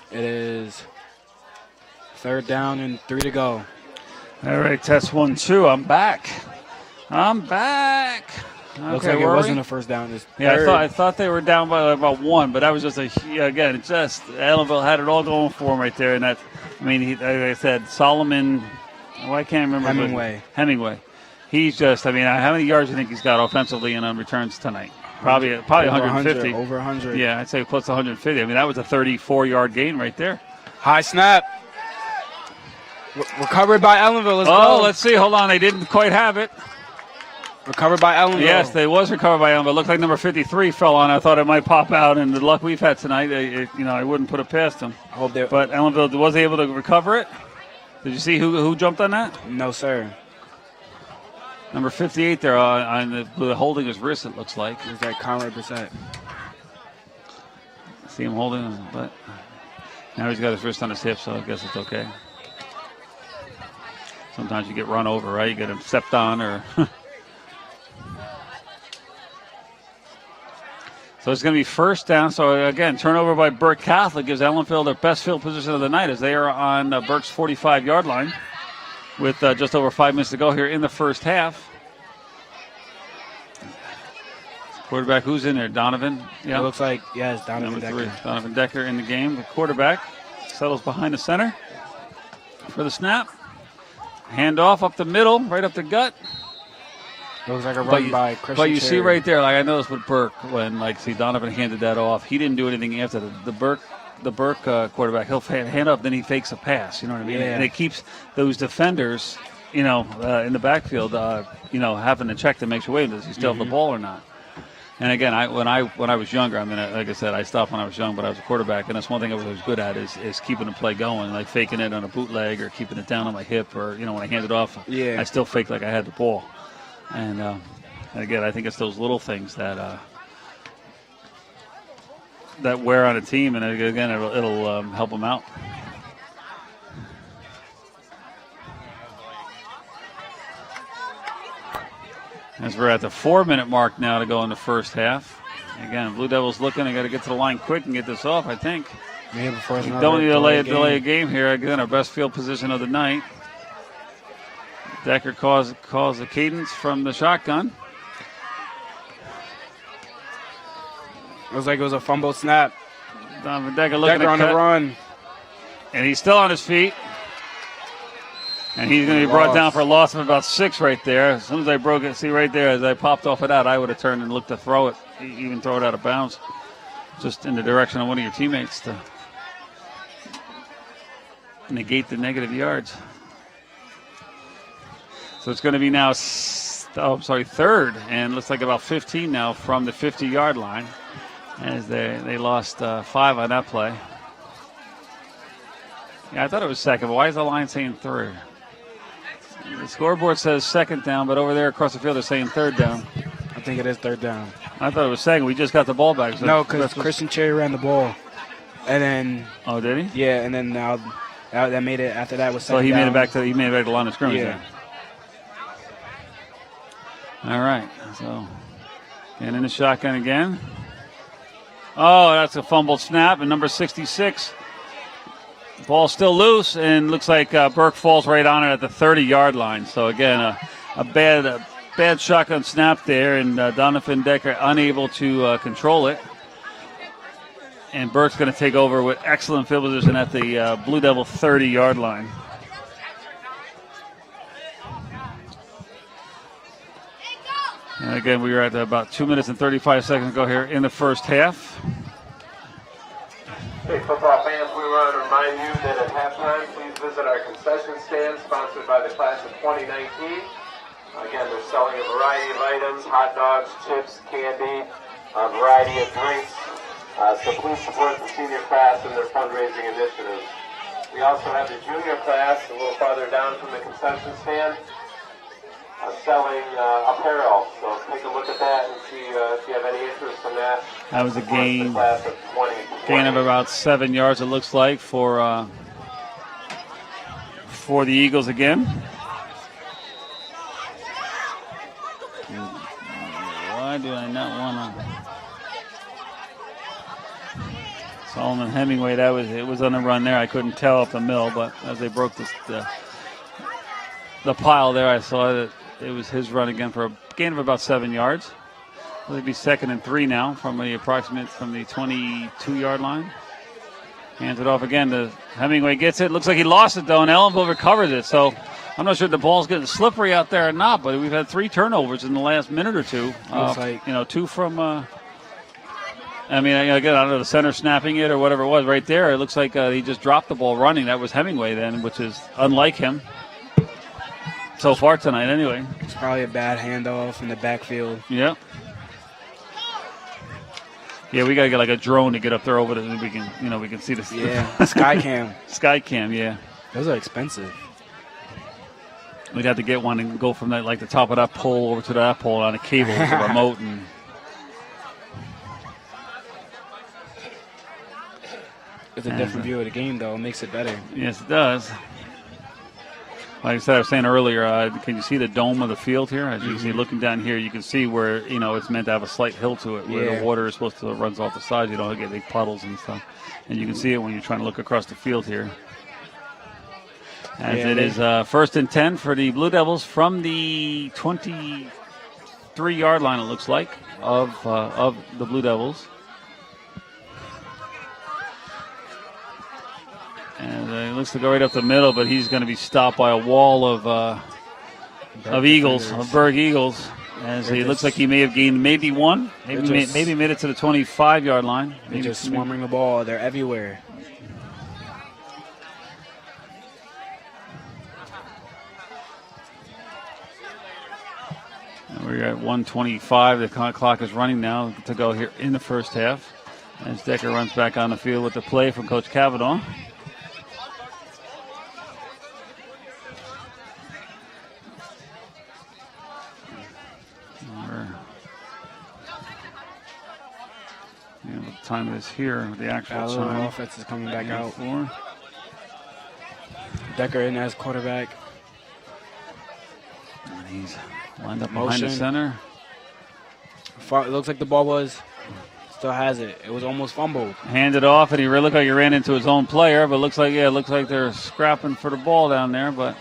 It is 3rd down and 3 to go. All right, test 1, 2. I'm back. Looks Okay, like it were wasn't we? a first down. It's Yeah, third. I thought they were down by about 1, but that was just again, just Ellenville had it all going for him right there. And that, I mean, like I said, Solomon, I can't remember. Hemingway. He's just, I mean, how many yards do you think he's got offensively and on returns tonight? Probably over 150. Over 100. Yeah, I'd say close to 150. I mean, that was a 34-yard gain right there. High snap. Recovered by Ellenville. Let's go. Let's see. Hold on. They didn't quite have it. Recovered by Ellenville. Yes, they was recovered by Ellenville. It looked like number 53 fell on. I thought it might pop out, and the luck we've had tonight, I wouldn't put it past them. But Ellenville was able to recover it. Did you see who jumped on that? No, sir. Number 58 there on the holding his wrist, it looks like. Is that Conrad Brissett? See him holding him, but now he's got his wrist on his hip, so I guess it's okay. Sometimes you get run over, right? You get him stepped on or... So it's going to be 1st down. So, again, turnover by Burke Catholic gives Ellenville their best field position of the night as they are on Burke's 45-yard line with just over 5 minutes to go here in the first half. Quarterback, who's in there? Donovan? Yeah. It looks like, yes, Donovan Decker. Number 3, Donovan Decker in the game. The quarterback settles behind the center for the snap. Handoff up the middle, right up the gut. It looks like a run by Christian But you Cherry. see right there, like I noticed with Burke, when Donovan handed that off, he didn't do anything after the Burke quarterback. He'll hand up, then he fakes a pass. You know what I mean? Yeah. And it keeps those defenders, in the backfield, having to check to make sure, does he still have the ball or not? And again, when I was younger, I mean, like I said, I stopped when I was young, but I was a quarterback, and that's one thing I was good at is keeping the play going, like faking it on a bootleg or keeping it down on my hip, or when I hand it off, I still fake like I had the ball. And again, I think it's those little things that wear on a team, and again, it'll help them out. As we're at the 4-minute mark now to go in the first half. Again, Blue Devils looking. They got to get to the line quick and get this off, I think. Maybe before Don't need to delay a game here. Again, our best field position of the night. Decker calls the cadence from the shotgun. Looks like it was a fumble snap. Donovan Decker looking Decker on the run. And he's still on his feet. And he's going to be brought down for a loss of about 6 right there. As soon as I broke it, see right there, as I popped off of that, I would have turned and looked to throw it, even throw it out of bounds, just in the direction of one of your teammates to negate the negative yards. So it's going to be now, 3rd, and looks like about 15 now from the 50-yard line, as they lost 5 on that play. Yeah, I thought it was 2nd, but why is the line saying 3rd? The scoreboard says 2nd down, but over there across the field they're saying 3rd down. I think it is 3rd down. I thought it was 2nd. We just got the ball back. So no, because Christian Cherry ran the ball. And then... Oh, did he? Yeah, and then now that made it, after that was 2nd So he down. made it back to the line of scrimmage. Yeah. Then. All right, so getting in the shotgun again. Oh, that's a fumbled snap, and number 66. Ball still loose, and looks like Burke falls right on it at the 30-yard line. So again, a bad shotgun snap there, and Donovan Decker unable to control it. And Burke's going to take over with excellent field position at the Blue Devil 30-yard line. And again, we were at about 2 minutes and 35 seconds ago here in the first half. Hey, football fans, we want to remind you that at halftime, please visit our concession stand sponsored by the class of 2019. Again, they're selling a variety of items, hot dogs, chips, candy, a variety of drinks. So please support the senior class and their fundraising initiatives. We also have the junior class a little farther down from the concession stand selling apparel. So take a look at that and see if you have any interest in that. That was a gain Gain of about 7 yards, it looks like, for for the Eagles again. Why do I not want to? Solomon Hemingway, it was on the run there. I couldn't tell off the mill, but as they broke the pile there, I saw that it was his run again for a gain of about 7 yards. It'll be 2nd and 3 now from the 22-yard line. Hands it off again to Hemingway. Gets it. Looks like he lost it, though, and Ellenville recovers it. So I'm not sure if the ball's getting slippery out there or not, but we've had 3 turnovers in the last minute or two. Two from again, I don't know, the center snapping it or whatever it was right there. It looks like he just dropped the ball running. That was Hemingway then, which is unlike him so far tonight anyway. It's probably a bad handoff in the backfield. Yeah. Yeah, we got to get like a drone to get up there over there. We can see the Skycam. Skycam, yeah. Those are expensive. We'd have to get one and go from that, like the top of that pole over to that pole on a cable with a remote. And it's a different view of the game, though. It makes it better. Yes, it does. Like I said, I was saying earlier, can you see the dome of the field here? As you can see, looking down here, you can see where, it's meant to have a slight hill to it, where the water is supposed to runs off the sides. You don't get big puddles and stuff. And you can see it when you're trying to look across the field here. As it is 1st and 10 for the Blue Devils from the 23-yard line, it looks like, of the Blue Devils. And he looks to go right up the middle, but he's going to be stopped by a wall of Eagles, of Burke Eagles. As he looks like he may have gained maybe one, maybe made it to the 25-yard line. They're just swarming the ball. They're everywhere. We're at 1:25. The clock is running now to go here in the first half. As Decker runs back on the field with the play from Coach Cavanaugh. What time it is here? The actual time. Offense is coming back out. Decker in as quarterback. And he's lined up behind the center. It looks like the ball still has it. It was almost fumbled. Handed off, and he looked like he ran into his own player, but looks like they're scrapping for the ball down there. But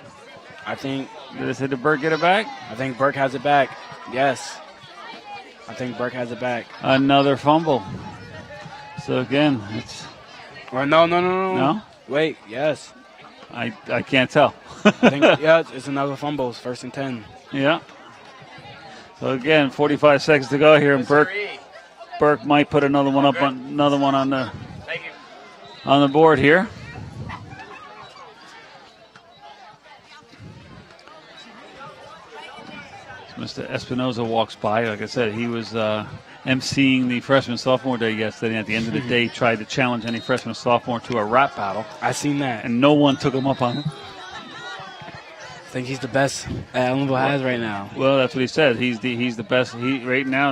I think did Burke get it back? I think Burke has it back. Yes. I think Burke has it back. Another fumble. So again, it's no. Wait, yes. I can't tell. I think it's another fumble. It's 1st and 10. Yeah. So again, 45 seconds to go here, and Burke might put another one on the board here. Mr. Espinoza walks by. Like I said, he was emceeing the freshman-sophomore day yesterday, and at the end of the day tried to challenge any freshman-sophomore to a rap battle. I seen that. And no one took him up on it. I think he's the best Ellenville has right now. Well, that's what he said. He's the best. Right now,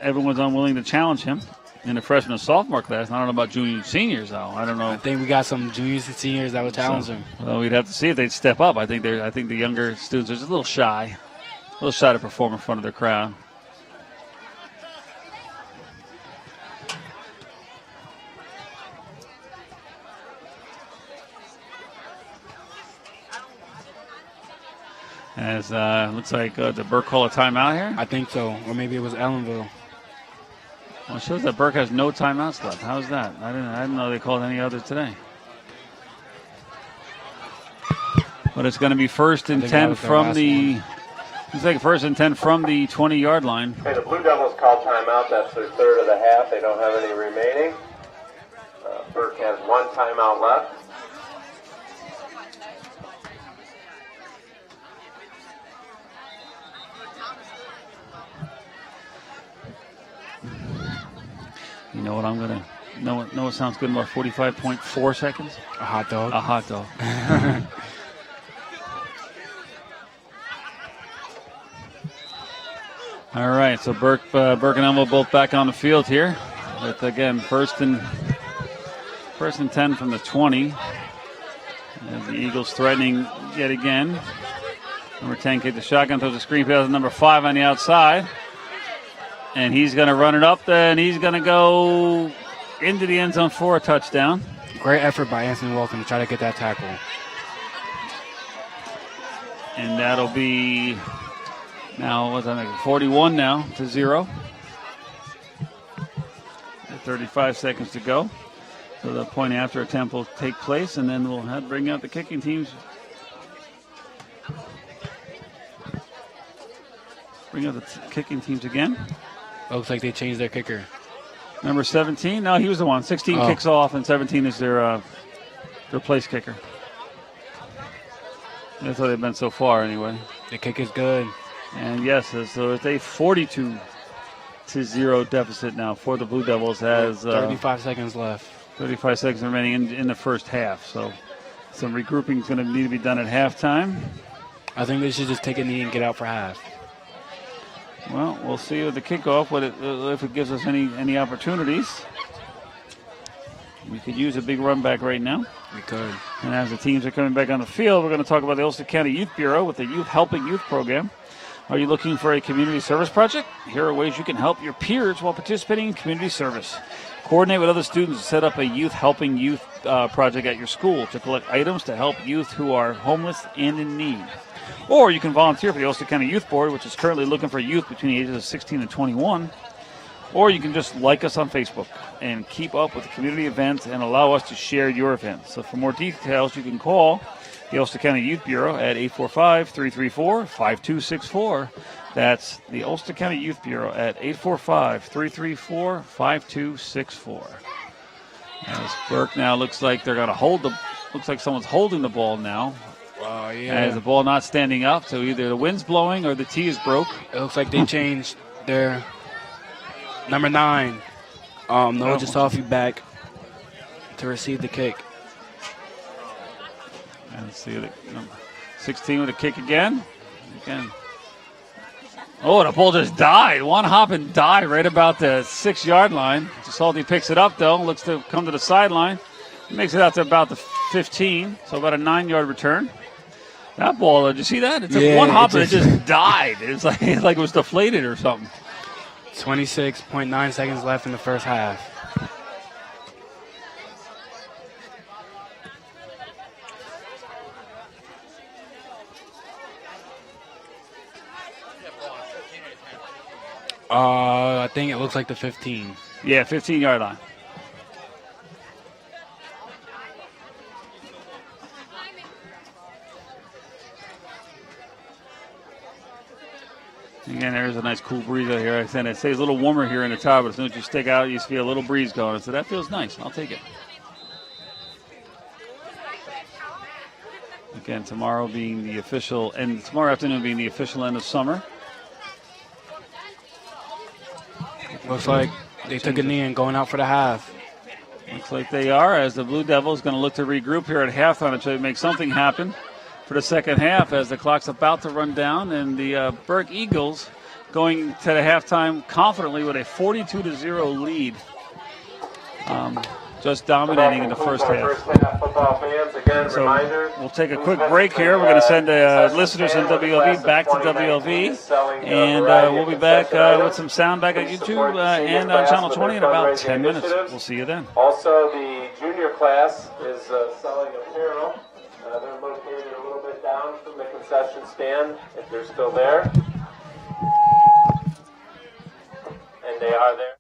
everyone's unwilling to challenge him in the freshman and sophomore class. And I don't know about juniors and seniors, though. I don't know. I think we got some juniors and seniors that would challenge him. Well, we'd have to see if they'd step up. I think the younger students are just a little shy to perform in front of their crowd. As looks like did Burke call a timeout here? I think so, or maybe it was Ellenville. Well, it shows that Burke has no timeouts left. How's that? I didn't know they called any others today. But it's going to be 1st and 10 from the. It's like 1st and 10 from the 20-yard line. Okay, the Blue Devils call timeout. That's their third of the half. They don't have any remaining. Burke has one timeout left. You know what I'm going to know what sounds good in about 45.4 seconds? A hot dog. A hot dog. All right, so Burke and Ellenville both back on the field here. With, again, first and 10 from the 20. And the Eagles threatening yet again. Number 10 kicked the shotgun, throws a screen pass to number 5 on the outside. And he's going to run it up there, and he's going to go into the end zone for a touchdown. Great effort by Anthony Walton to try to get that tackle. And that'll be now, what's that make it? 41 now to 0. 35 seconds to go. So the point after attempt will take place, and then we'll have to bring out the kicking teams. Bring out the kicking teams again. Looks like they changed their kicker. Number 17? No, he was the one. 16 kicks off, and 17 is their place kicker. That's what they've been so far, anyway. The kick is good. And yes, so it's a 42-0 deficit now for the Blue Devils. As 35 seconds left. 35 seconds remaining in the first half. So some regrouping is going to need to be done at halftime. I think they should just take a knee and get out for half. Well, we'll see with the kickoff if it gives us any opportunities. We could use a big run back right now. We could. And as the teams are coming back on the field, we're going to talk about the Ulster County Youth Bureau with the Youth Helping Youth program. Are you looking for a community service project? Here are ways you can help your peers while participating in community service. Coordinate with other students to set up a Youth Helping Youth project at your school to collect items to help youth who are homeless and in need. Or you can volunteer for the Ulster County Youth Board, which is currently looking for youth between the ages of 16 and 21. Or you can just like us on Facebook and keep up with the community events and allow us to share your events. So for more details, you can call the Ulster County Youth Bureau at 845-334-5264. That's the Ulster County Youth Bureau at 845-334-5264. As Burke now looks like they're going to looks like someone's holding the ball now. Yeah. As the ball not standing up, so either the wind's blowing or the tee is broke. It looks like they changed their number 9. Noah Giustofi back to receive the kick. And see the 16 with a kick again. Oh, the ball just died. One hop and die right about the 6-yard line. Giustofi picks it up, though. Looks to come to the sideline. Makes it out to about the 15, so about a 9-yard return. That ball, did you see that? It took one hop and it just died. It's like it was deflated or something. 26.9 seconds left in the first half. I think it looks like the 15. Yeah, 15-yard line. Again, there's a nice cool breeze out here. I said it stays a little warmer here in the tower, but as soon as you stick out, you feel a little breeze going. So that feels nice. I'll take it. Again, tomorrow being the official, and tomorrow afternoon being the official end of summer. Looks like they took a knee and going out for the half. Looks like they are, as the Blue Devils going to look to regroup here at halftime and try to make something happen for the second half as the clock's about to run down, and the Burke Eagles going to the halftime confidently with a 42-0 lead. Just dominating in the first half. So we'll take a quick break here. We're going to send listeners in WLV back to WLV, and we'll be back with some sound back at YouTube and on Channel 20 in about 10 minutes. We'll see you then. Also, the junior class is selling apparel. They're located a little bit down from the concession stand, if they're still there. And they are there.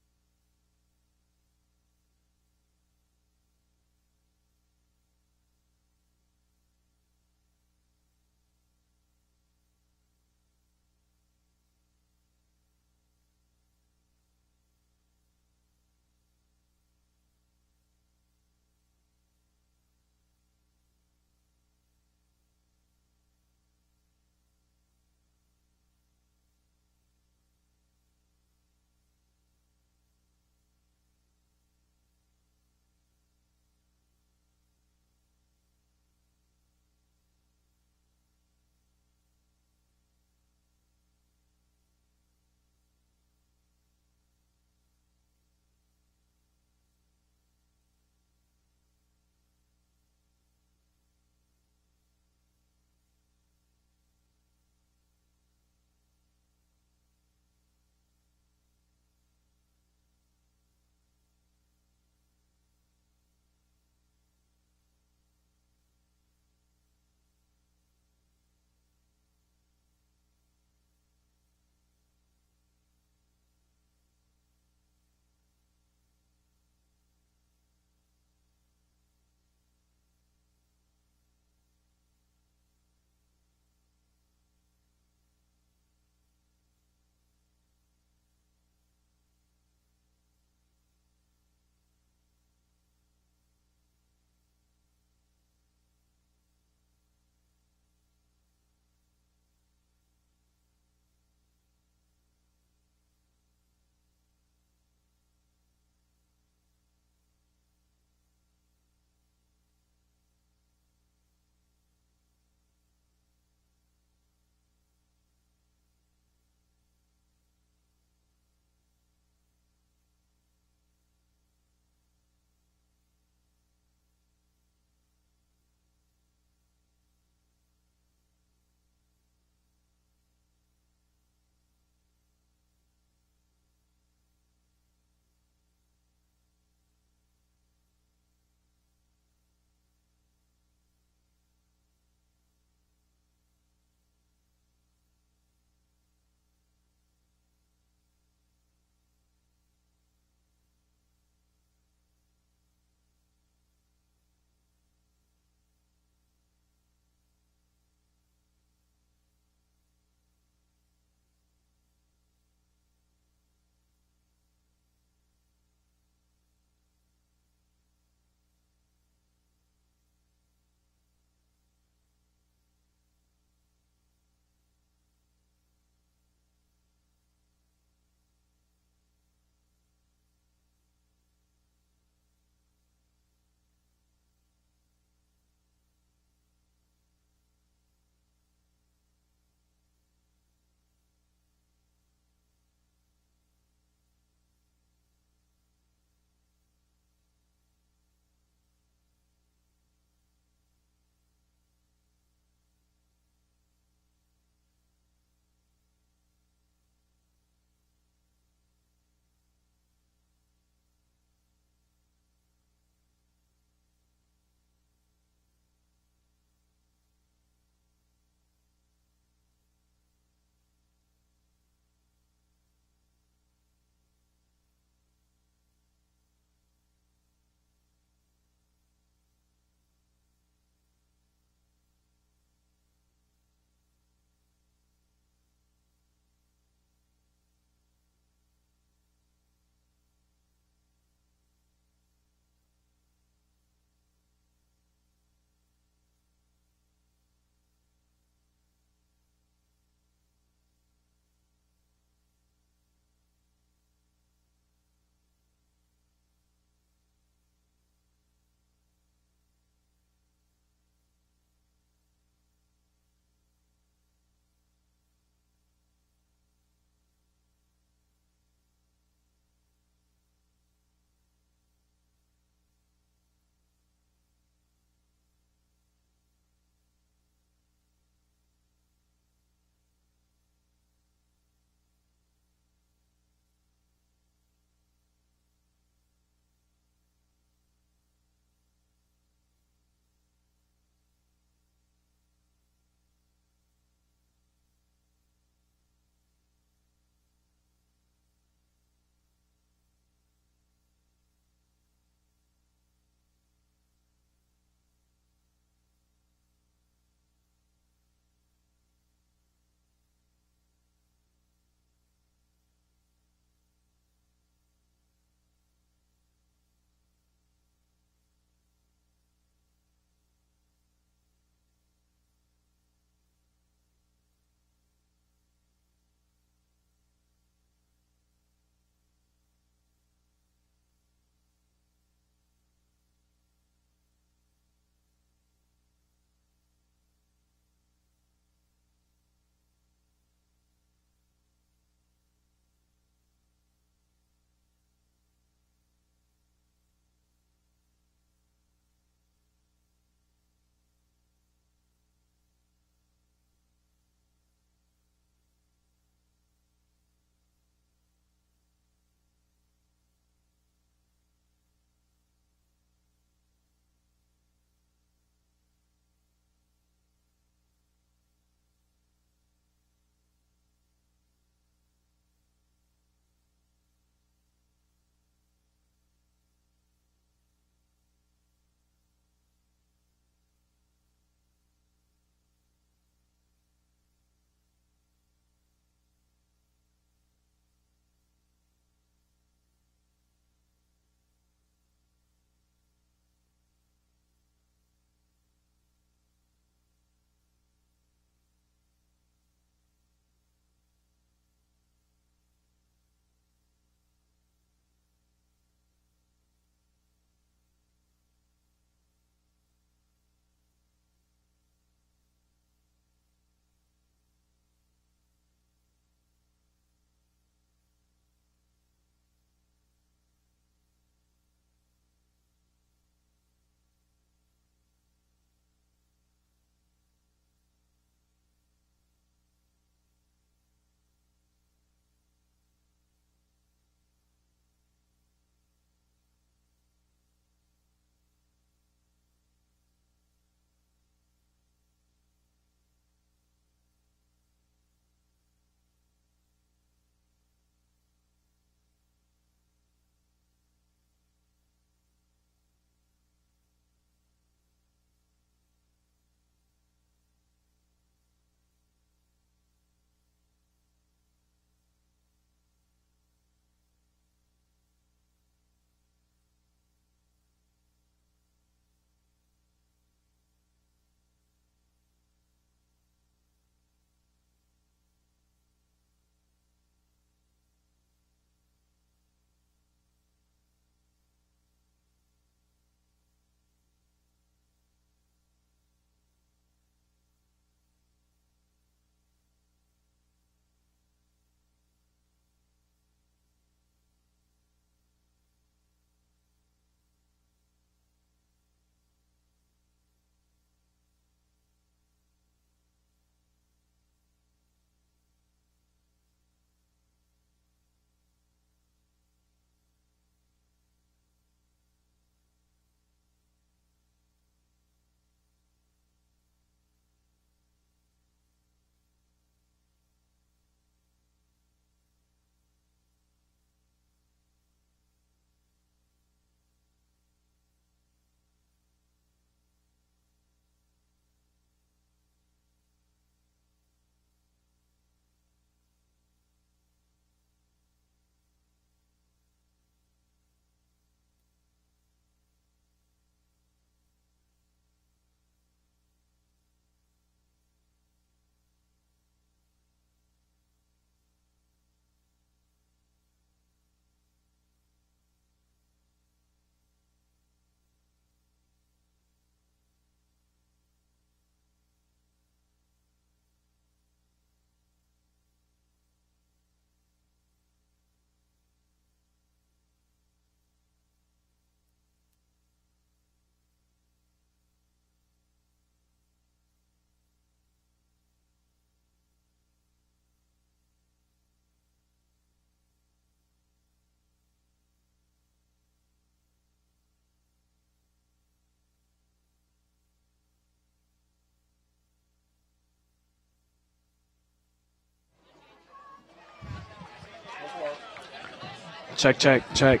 Check, check, check.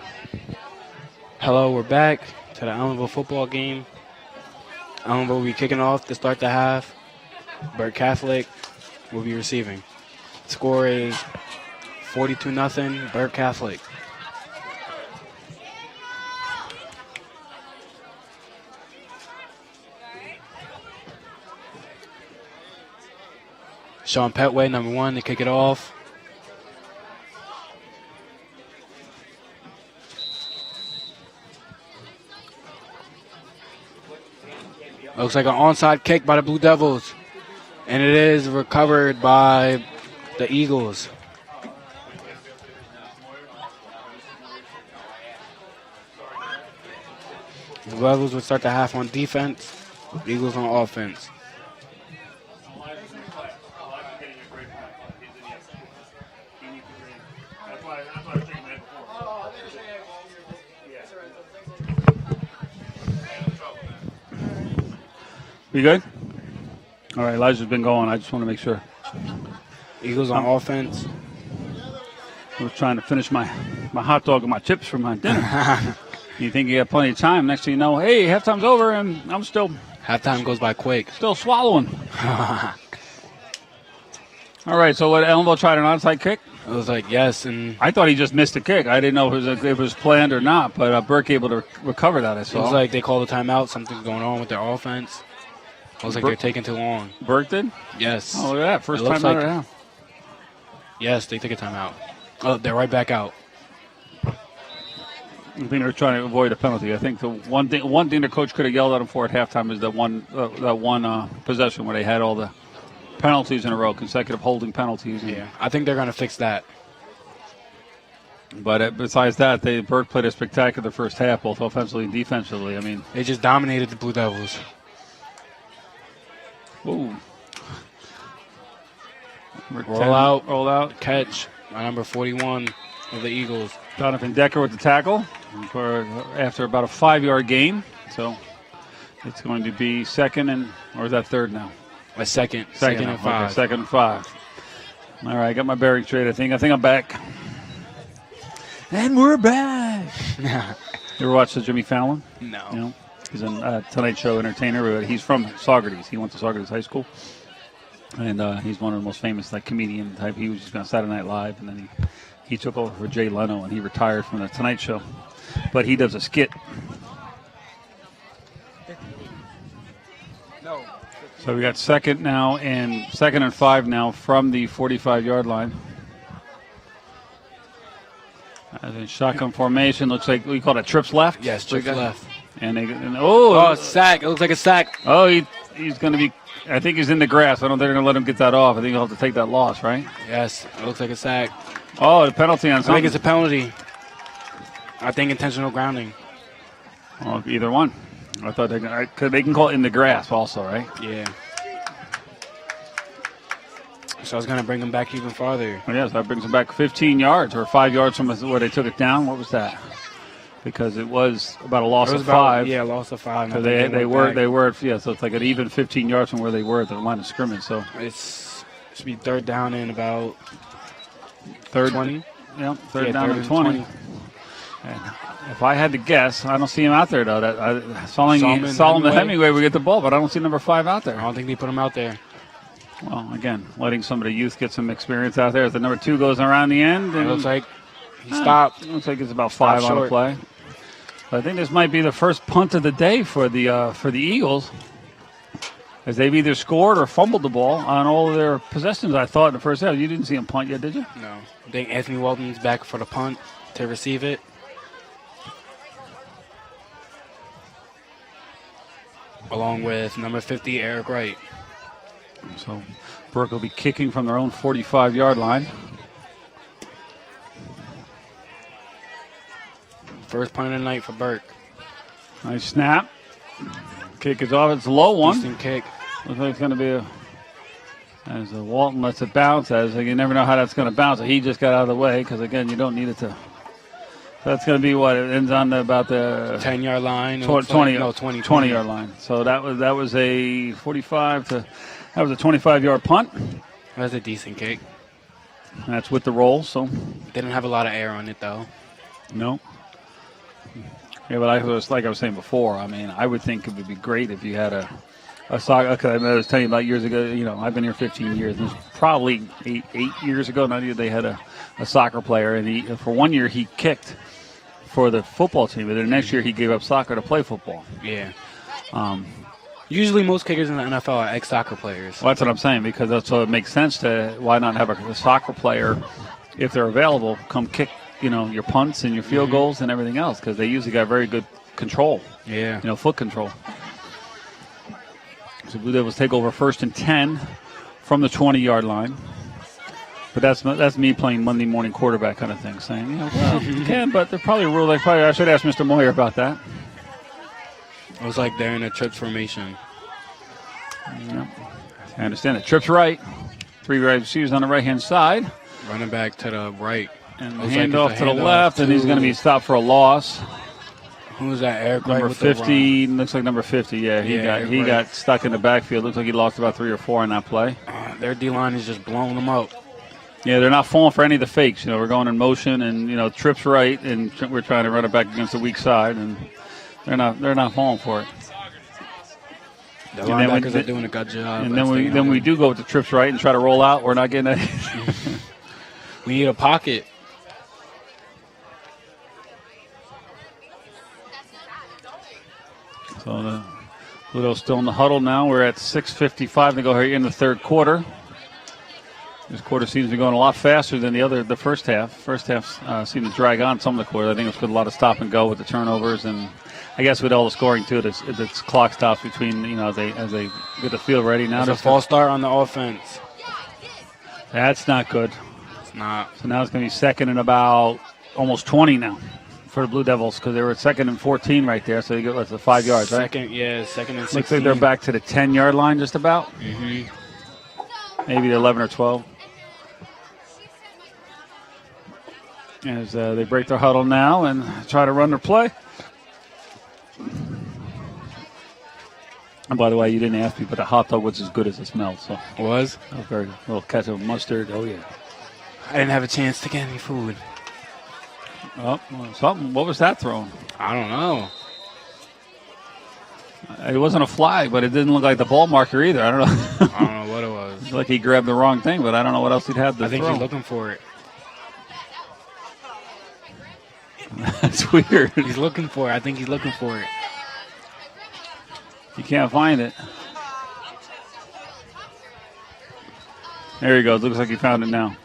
Hello, we're back to the Ellenville football game. Ellenville will be kicking off to start the half. Burke Catholic will be receiving. Score is 42-0, Burke Catholic. Sean Petway, number 1, to kick it off. Looks like an onside kick by the Blue Devils. And it is recovered by the Eagles. The Devils will start the half on defense. The Eagles on offense. You good? All right, Elijah's been going. I just want to make sure. Eagles on offense. I was trying to finish my hot dog and my chips for my dinner. You think you got plenty of time. Next thing you know, hey, halftime's over, and I'm still Halftime goes by quick. still swallowing. All right, so what, Ellenville tried an onside kick? It was like, yes, and I thought he just missed a kick. I didn't know if it was planned or not, but Burke able to recover that, I it saw. was like they called a timeout. Something's going on with their offense. It was like they're taking too long. Burke did? Yes. Oh, look at that. First It looks time out like- of half. Yes, they took a timeout. Oh, they're right back out. I think they're trying to avoid a penalty. I think the one thing the coach could have yelled at him for at halftime is that one possession where they had all the penalties in a row, consecutive holding penalties. Yeah, I think they're going to fix that. But besides that, Burke played a spectacular first half, both offensively and defensively. I mean, They just dominated the Blue Devils. ooh. Roll out, catch by number 41 of the Eagles. Donovan Decker with the tackle after about a 5-yard gain. So it's going to be second or is that third now? A second now. and 5. Okay, second and 5. All right, I got my bearings straight. I think I'm back. And we're back. You ever watch the Jimmy Fallon? No. You know, he's a Tonight Show entertainer. He's from Saugerties. He went to Saugerties High School. And he's one of the most famous comedian type. He was just on Saturday Night Live, and then he took over for Jay Leno, and he retired from the Tonight Show. But he does a skit. So we got second and 5 now from the 45-yard line. In shotgun formation, looks like we call it trips left. Yes, trips left. Sack! It looks like a sack. Oh, he's going to be. I think he's in the grass. I don't think they're going to let him get that off. I think he'll have to take that loss, right? Yes, it looks like a sack. Oh, the penalty on I something. think it's a penalty. I think intentional grounding. Well, either one. I thought they can call it in the grass also, right? Yeah. So I was going to bring them back even farther. Oh, yes, that brings them back 15 yards or 5 yards from where they took it down. What was that? Because it was about a loss of 5. Yeah, loss of 5. So they were so it's like an even 15 yards from where they were at the line of scrimmage. So it should be third down in about third 20. Yeah, third down and 20. And if I had to guess, I don't see him out there though. Solomon Hemingway would get the ball, but I don't see number 5 out there. I don't think they put him out there. Well, again, letting some of the youth get some experience out there. As the number 2 goes around the end, It and looks like he stopped. It looks like it's about 5 on the play. I think this might be the first punt of the day for the Eagles, as they've either scored or fumbled the ball on all of their possessions. I thought in the first half. You didn't see him punt yet, did you? No. I think Anthony Walton's back for the punt to receive it. Along with number 50, Eric Wright. So Burke will be kicking from their own 45-yard line. First punt of the night for Burke. Nice snap. Kick is off. It's a low one. Decent kick. Looks like it's going to be as Walton lets it bounce. You never know how that's going to bounce. He just got out of the way because, again, you don't need it to. That's going to be what? It ends on about the 10-yard line. 20-yard line. So that was a 45 to. That was a 25-yard punt. That was a decent kick. That's with the roll. So didn't have a lot of air on it though. No. Yeah, but like I was saying before, I mean, I would think it would be great if you had a soccer. Because I was telling you about years ago, I've been here 15 years. And it was probably eight years ago, they had a soccer player. And for 1 year, he kicked for the football team. And then next year, he gave up soccer to play football. Yeah. Usually most kickers in the NFL are ex-soccer players. Well, that's what I'm saying, because so it makes sense why not have a soccer player, if they're available, come kick, your punts and your field goals and everything else, because they usually got very good control. Yeah. Foot control. So Blue Devils take over 1st and 10 from the 20-yard line. But that's me playing Monday morning quarterback kind of thing, saying, you can, but they're probably a rule. I should ask Mr. Moyer about that. It was like they're in a trips formation. Yep. I understand it. Trips right. 3 wide receivers on the right-hand side. Running back to the right. And handoff to the left, and he's going to be stopped for a loss. Who's that, Eric? Number 50, looks like number 50, yeah. He got stuck in the backfield. Looks like he lost about 3 or 4 on that play. Their D-line is just blowing them out. Yeah, they're not falling for any of the fakes. We're going in motion, and, trips right, and we're trying to run it back against the weak side, and they're not falling for it. The linebackers are doing a good job. And then we do go with the trips right and try to roll out. We're not getting that. We need a pocket. So the Blue Devils still in the huddle now. We're at 6:55 to go here in the third quarter. This quarter seems to be going a lot faster than the first half. First half seemed to drag on some of the quarter. I think it was with a lot of stop and go with the turnovers, and I guess with all the scoring too, it's clock stops between as they get the field ready. Now there's a false start on the offense. That's not good. It's not. So now it's going to be second and about almost 20 now for the Blue Devils, because they were at 2nd and 14 right there. So you get 5 yards, right? Second and 16. Looks like they're back to the 10-yard line just about. Mm-hmm. Maybe the 11 or 12. As they break their huddle now and try to run their play. And by the way, you didn't ask me, but the hot dog was as good as it smelled. So it was? That was very good. A little ketchup, mustard. Oh, yeah. I didn't have a chance to get any food. Oh, well, something. What was that thrown? I don't know. It wasn't a flag, but it didn't look like the ball marker either. I don't know. I don't know what it was. It's like he grabbed the wrong thing, but I don't know what else he'd had to I think throw. he's looking for it. That's weird. He's looking for it. I think he's looking for it. You can't find it. There he goes. Looks like he found it now.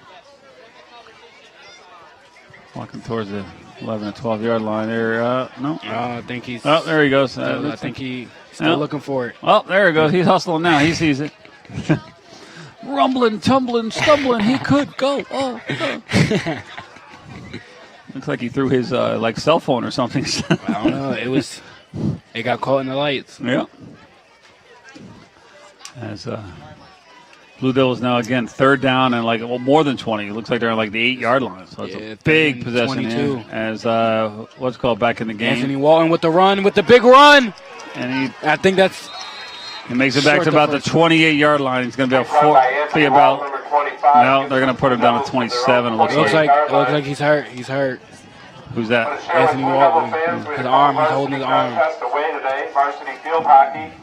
Walking towards the 11 or 12-yard line there. No. I think he's. Oh, there he goes. I think he's still looking for it. Oh, there he goes. He's hustling now. He sees it. Rumbling, tumbling, stumbling. He could go. Oh. Looks like he threw his cell phone or something. I don't know. It got caught in the lights. Yeah. As Blue Devils now again 3rd down and more than 20. It looks like they're on the 8-yard line. So it's a big possession 22. here. As what's called back in the game. Anthony Walton with the big run. And I think that's. He makes it back to about the 28-yard line. He's going to be about. No, they're going to put him down to 27. It looks like he's hurt. He's hurt. Who's that? Anthony Walton. His arm. He's holding his arm. Varsity field hockey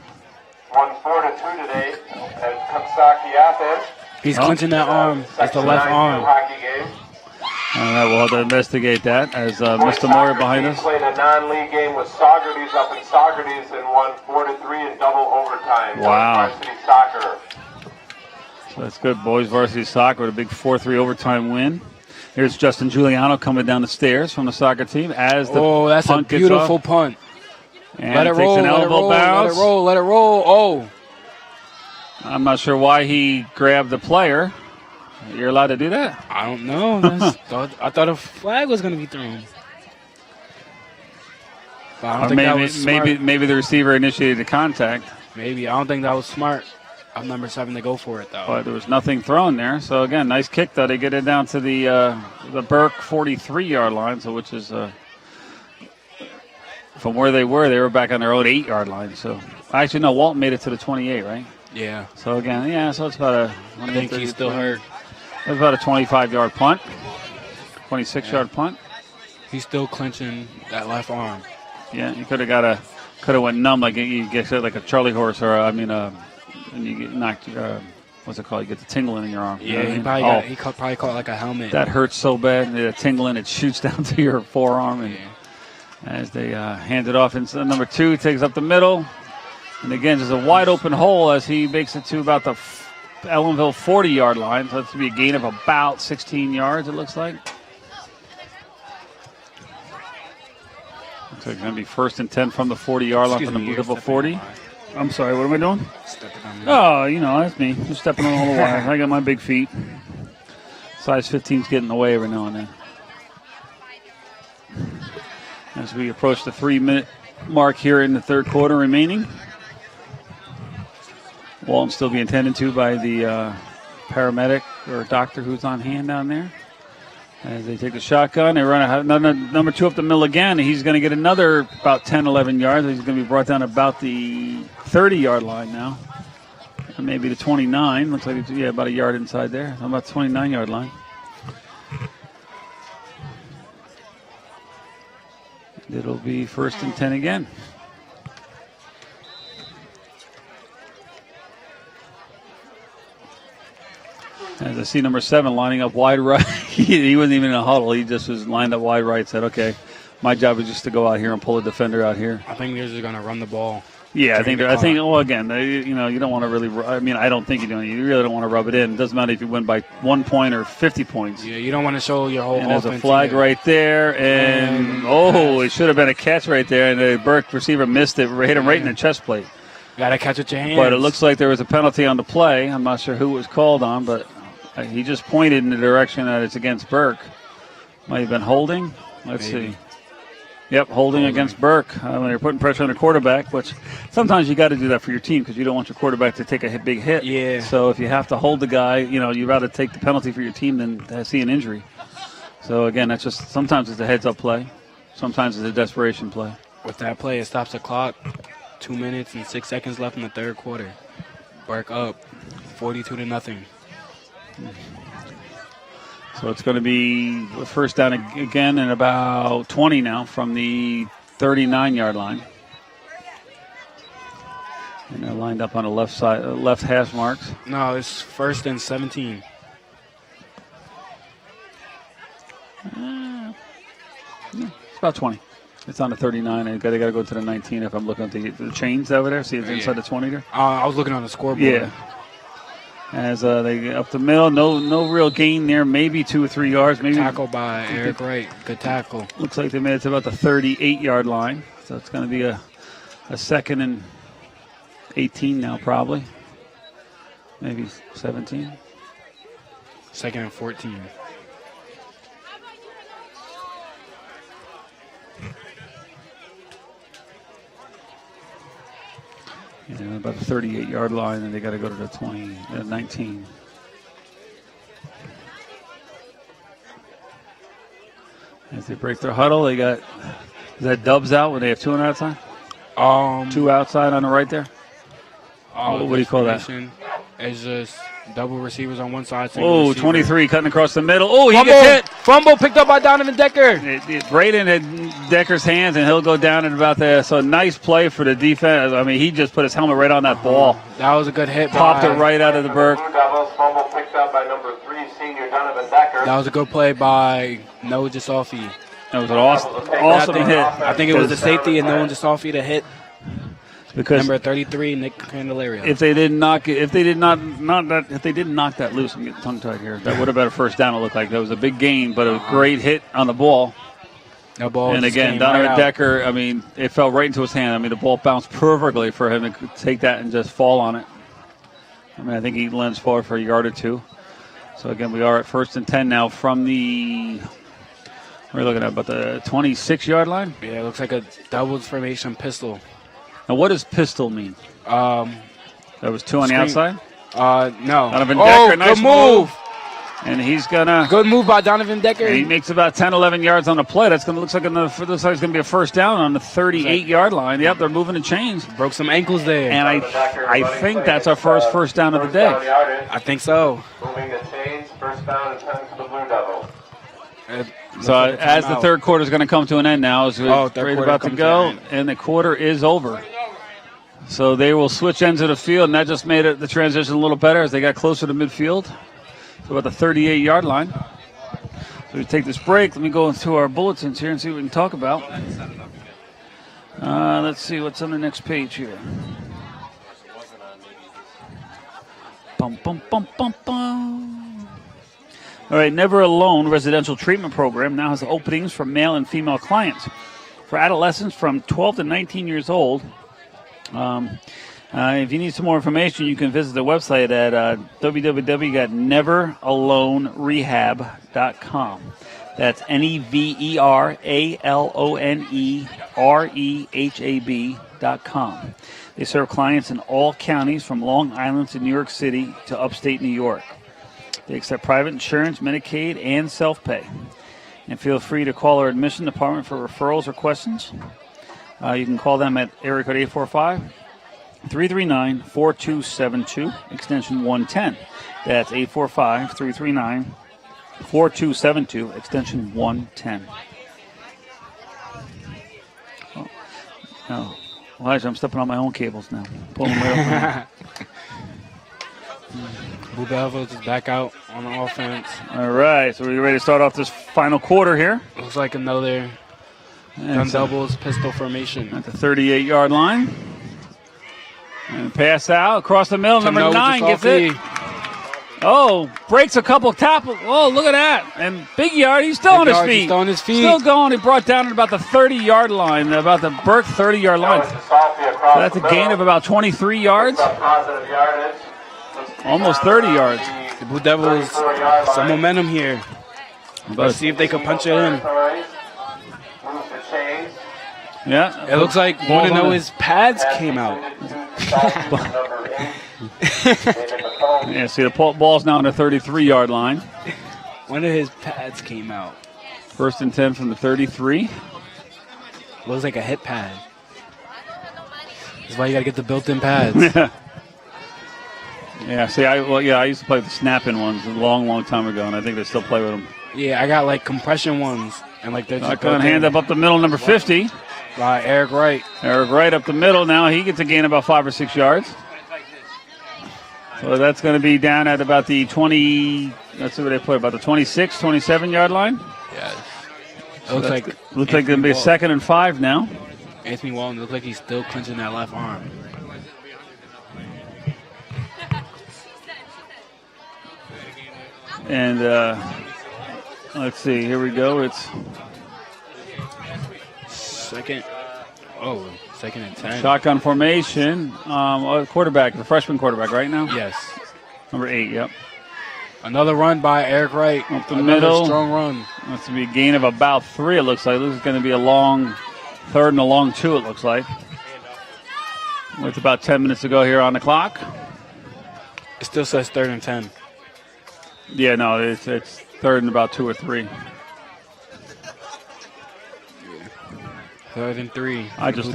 won 4-2 today at Coxsackie, Athens. He's clenching that arm. That's the left arm. All right, we'll have to investigate that as Mr. Moyer behind us. Played a non-league game with Saugerties up in Saugerties and won 4-3 in double overtime. Wow. Varsity soccer. So that's good. Boys varsity soccer with a big 4-3 overtime win. Here's Justin Giuliano coming down the stairs from the soccer team as the that's punt a beautiful gets off. punt. And let it takes roll, an elbow bounce. Let it roll. Oh. I'm not sure why he grabbed the player. You're allowed to do that? I don't know. I thought a flag was going to be thrown. But I don't think that was smart. Maybe the receiver initiated the contact. Maybe. I don't think that was smart of number 7 to go for it, though. But there was nothing thrown there. So, again, nice kick, though. They get it down to the Burke 43-yard line, so which is from where they were back on their own 8-yard line. So, actually, no, Walton made it to the 28, right? Yeah. So, again, so it's about I think he's still hurt. It's about a 25-yard punt, 26-yard punt. He's still clenching that left arm. Yeah, you could have went numb like you get like a Charlie horse, or when you get knocked. What's it called? You get the tingling in your arm. You know Yeah, what I mean? he probably caught like a helmet. That hurts so bad. The tingling, it shoots down to your forearm, and as they hand it off, and number 2 takes up the middle, and again, just a wide open hole as he makes it to about the Ellenville 40-yard line. So that's to be a gain of about 16 yards. It looks like. Looks like it's going to be 1st and 10 from the 40-yard line from the Ellenville 40. I'm sorry, what am I doing? Stepping on That's me. Just stepping on all the wires. I got my big feet. Size 15's getting in the way every now and then. As we approach the 3-minute mark here in the third quarter remaining. Walton still being tended to by the paramedic or doctor who's on hand down there. As they take the shotgun, they run number 2 up the middle again. He's going to get another about 10, 11 yards. He's going to be brought down about the 30-yard line now. And maybe the 29. Looks like it's about a yard inside there. About the 29-yard line. It'll be 1st and 10 again. As I see number 7 lining up wide right. He wasn't even in a huddle. He just was lined up wide right. Said, okay, my job is just to go out here and pull a defender out here. I think they're just going to run the ball. Yeah, I think, well, again, you don't want to really, I don't think you do. You really don't want to rub it in. It doesn't matter if you win by 1 point or 50 points. Yeah, you don't want to show your whole offense. offense. There's a flag right there, and it should have been a catch right there, and the Burke receiver missed it, hit him right in the chest plate. You got to catch with your hands. But it looks like there was a penalty on the play. I'm not sure who it was called on, but he just pointed in the direction that it's against Burke. Might have been holding. Let's see. Yep, holding against Burke. When you're putting pressure on the quarterback, which sometimes you got to do that for your team because you don't want your quarterback to take a big hit. Yeah. So if you have to hold the guy, you'd rather take the penalty for your team than see an injury. So again, that's just sometimes it's a heads-up play, sometimes it's a desperation play. With that play, it stops the clock. 2 minutes and 6 seconds left in the third quarter. Burke up, 42-0. So it's going to be first down again and about 20 now from the 39-yard line. And they're lined up on the left side, left hash marks. No, it's 1st and 17. It's about 20. It's on the 39. They got to go to the 19 if I'm looking at the chains over there. See, it's inside the 20 there. I was looking on the scoreboard. Yeah. As they get up the middle, no real gain there. Maybe 2 or 3 yards. Maybe tackle by Eric Wright. Good tackle. Looks like they made it to about the 38-yard line. So it's going to be a 2nd and 18 now, probably. Maybe 17. 2nd and 14. About the 38-yard line, and they got to go to the 19. As they break their huddle, they got, is that Dubs out when they have 2 on the outside? 2 outside on the right there? What do you call that? It's just double receivers on one side. 23 cutting across the middle. Oh, he Fumble. gets hit. Fumble picked up by Donovan Decker. Right in Decker's hands, and he'll go down at about there. So nice play for the defense. I mean, he just put his helmet right on that ball. That was a good hit. Popped it right out of the Burke. Fumble picked up by number 3, senior Donovan Decker. That was a good play by Noah Gisolfi. That was an awesome hit. I think it was the safety and Noah Gisolfi to hit. Because number 33, Nick Candelaria. If they didn't knock it, if they didn't knock that loose, I'm getting tongue tied here. That would have been a first down. It looked like that was a big gain, but a great hit on the ball. No ball. And again, Donovan Decker. I mean, it fell right into his hand. I mean, the ball bounced perfectly for him to take that and just fall on it. I mean, I think he lends forward for a yard or 2. So again, we are at 1st and 10 now from the. We're looking at about the 26-yard line. Yeah, it looks like a double formation pistol. Now, what does pistol mean? That was 2 on the outside? No. Donovan Decker, nice good move. And he's gonna. Good move by Donovan Decker. He makes about 10, 11 yards on the play. That's gonna looks like it's gonna be a first down on the 38-yard line. Yep, they're moving the chains. Broke some ankles there. And I think that's our first down of the day. I think so. Moving the chains, first down and 10 for the Blue Devils. So as the third quarter is going to come to an end now, as we're about to go, and the quarter is over. So they will switch ends of the field, and that just made the transition a little better as they got closer to midfield, so about the 38-yard line. So we take this break. Let me go into our bulletins here and see what we can talk about. Let's see what's on the next page here. Bum, bum, bum, bum, bum. All right, Never Alone residential treatment program now has openings for male and female clients. For adolescents from 12 to 19 years old, if you need some more information, you can visit the website at www.neveralonerehab.com. That's NEVERALONEREHAB.com. They serve clients in all counties from Long Island to New York City to upstate New York. They accept private insurance, Medicaid, and self-pay. And feel free to call our admission department for referrals or questions. You can call them at area code 845-339-4272, extension 110. That's 845-339-4272, extension 110. Oh, Elijah, I'm stepping on my own cables now. Pulling them right off. Blue Devils is back out on the offense. All right, so we're ready to start off this final quarter here. Looks like another gun doubles pistol formation. At the 38-yard line. And pass out across the middle. Number 9 gets it. Oh, breaks a couple tackles. Oh, look at that. And Big Yard, he's still on his feet. Still on his feet. Still going. He brought down at about the 30-yard line, about the Burke 30-yard line. So that's a gain of about 23 yards. Almost 30 yards. The Blue Devils, some momentum here. Let's see if they can punch it in. Yeah. It looks like one of his pads came out. Yeah, see the ball's now on the 33-yard line. One of his pads came out. 1st and 10 from the 33. Looks like a hit pad. That's why you got to get the built-in pads. Yeah, see, I used to play the snap-in ones a long time ago, and I think they still play with them. Yeah, I got like compression ones, and like they're just going to hand up the middle, number 50. Eric Wright. Eric Wright up the middle. Now he gets a gain about 5 or 6 yards. So that's going to be down at about the 20. Let's see what they put, about the 26, 27-yard line. Yeah. So looks like it's going to be a 2nd and 5 now. Anthony Walton looks like he's still clenching that left arm. And let's see. Here we go. It's second and 10. Shotgun formation. Quarterback, the freshman quarterback right now? Yes. Number 8, yep. Another run by Eric Wright. Up the middle. Strong run. That's going to be a gain of about 3, it looks like. This is going to be a long 3rd and a long 2, it looks like. With about 10 minutes to go here on the clock. It still says 3rd and 10. Yeah, no, it's 3rd and about 2 or 3. 3rd and 3. I just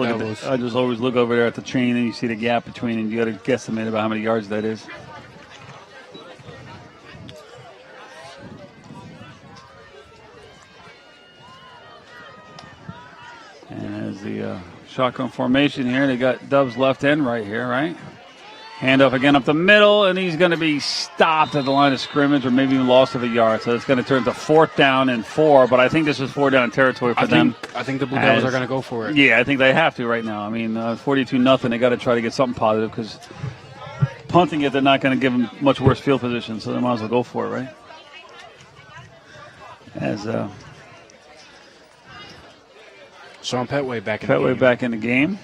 always look over there at the chain and you see the gap between, and you got to guesstimate about how many yards that is. And as the shotgun formation here, they got Dubs left end right here, right? Handoff again up the middle, and he's going to be stopped at the line of scrimmage or maybe even lost of a yard. So it's going to turn to 4th down and 4, but I think this is 4 down territory for them. I think the Blue Devils are going to go for it. Yeah, I think they have to right now. I mean, 42-0, they got to try to get something positive because punting it, they're not going to give them much worse field position, so they might as well go for it, right? As Sean Petway back in the game.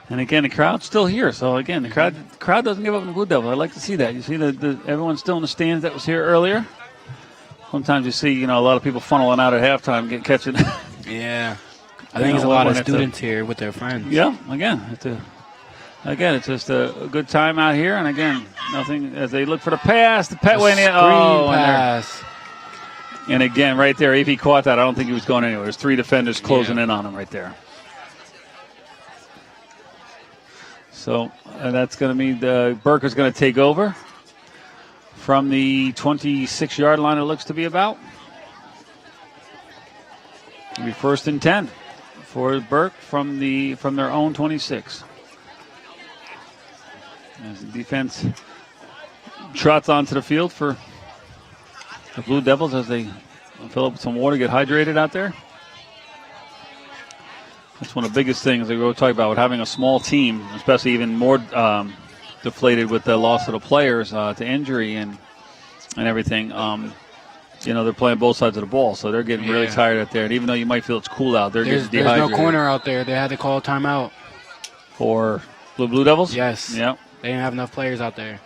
And again, the crowd's still here. So again, the crowd doesn't give up on the Blue Devils. I like to see that. You see everyone's still in the stands that was here earlier. Sometimes you see, a lot of people funneling out at halftime, catching. Yeah, I think there's a lot of students here with their friends. Yeah, again, it's just a good time out here. And again, nothing as they look for the pass. The Petway pass. And again, right there, if he caught that, I don't think he was going anywhere. There's 3 defenders closing in on him right there. So that's going to mean Burke is going to take over from the 26-yard line, it looks to be about. It'll be 1st and 10 for Burke from their own 26. As the defense trots onto the field for the Blue Devils as they fill up with some water, get hydrated out there. That's one of the biggest things that we were talking about with having a small team, especially even more deflated with the loss of the players to injury and everything. They're playing both sides of the ball, so they're getting really tired out there. And even though you might feel it's cool out, they're getting dehydrated. There's no corner out there. They had to call timeout. For Blue Devils? Yes. Yep. They didn't have enough players out there.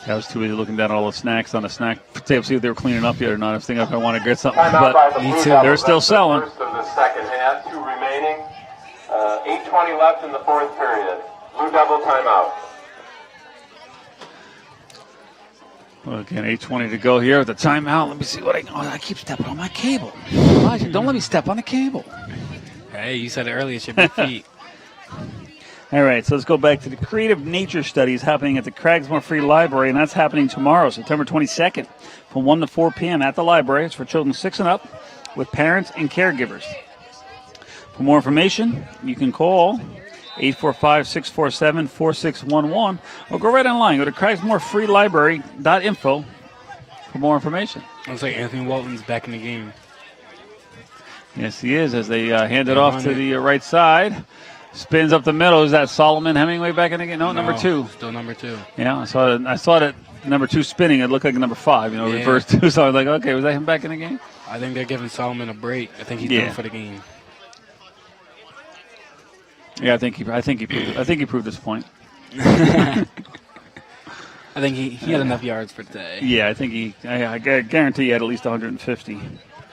I was too busy looking down at all the snacks on the snack tape, see if they were cleaning up yet or not. I was thinking if I want to get something, but me too. They're still selling. First of the second half, 2 remaining. 8:20 left in the 4th period. Blue Devil timeout. Well, again, 8:20 to go here with the timeout. Let me see what I keep stepping on my cable. Elijah, don't let me step on the cable. Hey, you said it earlier. It should be feet. All right, so let's go back to the Creative Nature Studies happening at the Cragsmore Free Library, and that's happening tomorrow, September 22nd, from 1 to 4 p.m. at the library. It's for children 6 and up with parents and caregivers. For more information, you can call 845-647-4611 or go right online. Go to cragsmorefreelibrary.info for more information. Looks like Anthony Walton's back in the game. Yes, he is, as they hand it off to the right side. Spins up the middle. Is that Solomon Hemingway back in again? No, number 2. Still number 2. Yeah, I saw that number 2 spinning. It looked like number 5, reverse 2. So I was like, okay, was that him back in the game? I think they're giving Solomon a break. I think he's done for the game. Yeah, I think he proved his point. I think he had enough yards for today. Yeah, I think I guarantee he had at least 150.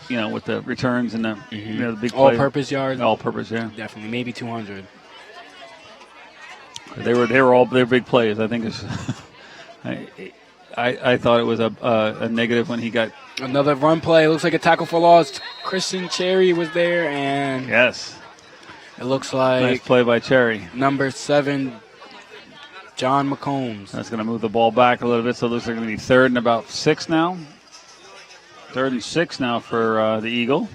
With the returns and the the big all-purpose yards. All-purpose, yeah. Definitely, maybe 200. They were big plays. I think it's. I thought it was a negative when he got another run play. Looks like a tackle for loss. Christian Cherry was there, and yes, it looks like nice play by Cherry. Number 7, John McCombs. That's going to move the ball back a little bit, so it looks like it's going to be 3rd and about 6 now. 3rd and 6 now for the Eagle.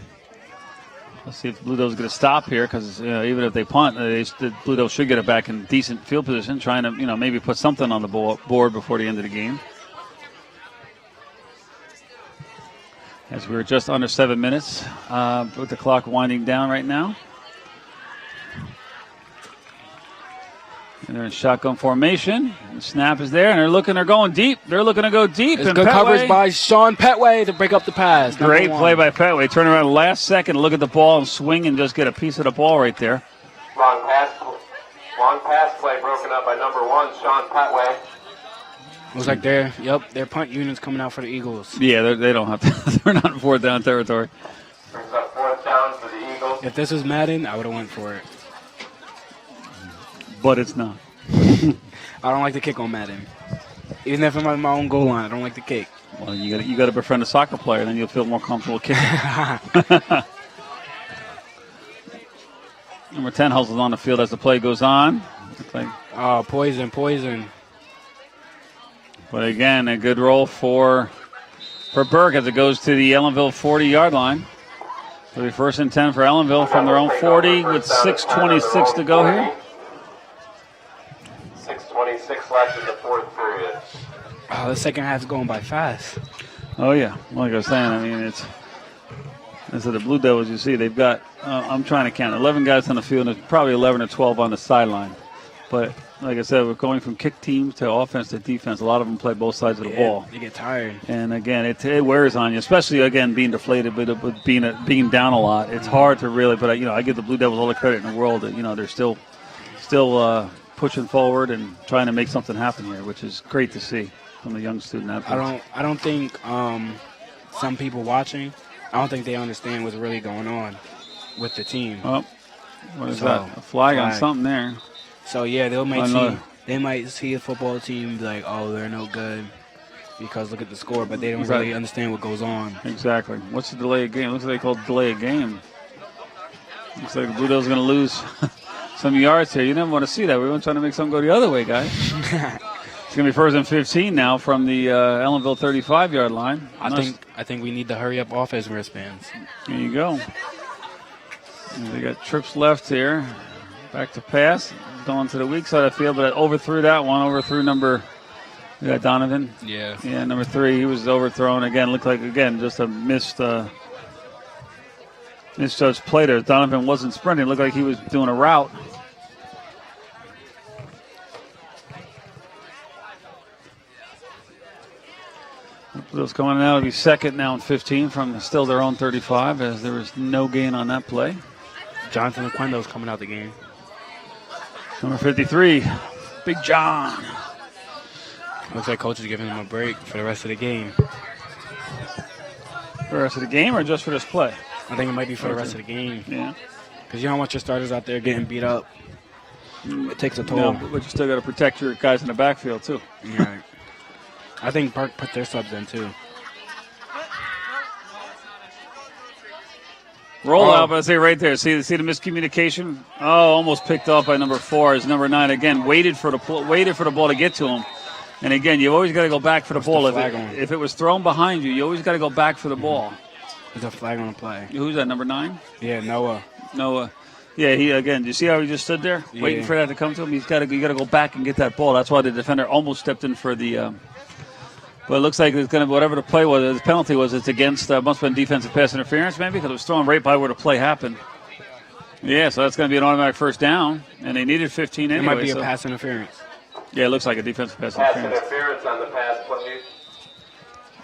Let's see if the Blue Devils going to stop here, because even if they punt, the Blue Devils should get it back in decent field position, trying to maybe put something on the board before the end of the game. As we're just under 7 minutes, with the clock winding down right now. And they're in shotgun formation. The snap is there, and they're going deep. They're looking to go deep. It's good coverage by Sean Petway to break up the pass. Great play by Petway. Turn around last second, look at the ball and swing and just get a piece of the ball right there. Long pass play broken up by number 1, Sean Petway. Looks like their punt unit's coming out for the Eagles. Yeah, they don't have to. They're not in 4th down territory. Brings up 4th down for the Eagles. If this was Madden, I would have went for it. But it's not. I don't like to kick on Madden. Even if I'm on my own goal line, I don't like to kick. Well, you got to befriend a soccer player, then you'll feel more comfortable kicking. Number 10 hustles on the field as the play goes on. Poison. But again, a good roll for Burke as it goes to the Ellenville 40-yard line. It'll be 1st and 10 for Ellenville from their own 40 with 6:26 to go here. 6:26 left in the 4th period. The second half's going by fast. Oh, yeah. Like I was saying, so the Blue Devils, you see, they've got, I'm trying to count, 11 guys on the field, and there's probably 11 or 12 on the sideline. But like I said, we're going from kick teams to offense to defense. A lot of them play both sides of the ball. They get tired. And again, it wears on you, especially again being deflated, but being down a lot. It's hard to really. But I give the Blue Devils all the credit in the world that they're still pushing forward and trying to make something happen here, which is great to see from the young student athletes. I don't think some people watching, I don't think they understand what's really going on with the team. Oh, what is that? A flag on something there. So yeah, they might see a football team be like, oh, they're no good because look at the score, but they don't really understand what goes on. Exactly. What's the delay of game? Looks like they call it delay of game. Looks like the Blue Devils are going to lose some yards here. You never want to see that. We weren't trying to make something go the other way, guys. It's going to be first and 15 now from the Ellenville 35-yard line. I think we need to hurry up offense wristbands. There you go. And they got trips left here. Back to pass. Going to the weak side of the field, but overthrew that one. Overthrew number, we got Donovan. Yeah. Yeah, number 3. He was overthrown again. Looked like, again, just a misjudged play there. Donovan wasn't sprinting. Looked like he was doing a route. Those coming out. It'll be second now and 15 from still their own 35, as there was no gain on that play. Jonathan Aquendo's coming out the game. Number 53, Big John. Looks like coach is giving him a break for the rest of the game. For the rest of the game or just for this play? I think it might be for the rest of the game. Yeah. Because you don't want your starters out there getting beat up. It takes a toll. No, but you still got to protect your guys in the backfield, too. Right. I think Burke put their subs in, too. Roll out, but I say right there. See the miscommunication? Oh, almost picked off by number 4. Is number 9 again? Waited for the ball to get to him. And again, you always got to go back for the ball. If it was thrown behind you, you always got to go back for the ball. There's a flag on the play. Who's that? Number 9? Yeah, Noah. Yeah, he again. Do you see how he just stood there, waiting for that to come to him? You got to go back and get that ball. That's why the defender almost stepped in for the. But it looks like it's going to whatever the play was, the penalty was. It's against must have been defensive pass interference, maybe, because it was thrown right by where the play happened. Yeah, so that's going to be an automatic first down, and they needed 15 anyway. It might be a pass interference. Yeah, it looks like a defensive pass Pass interference. interference on the pass play.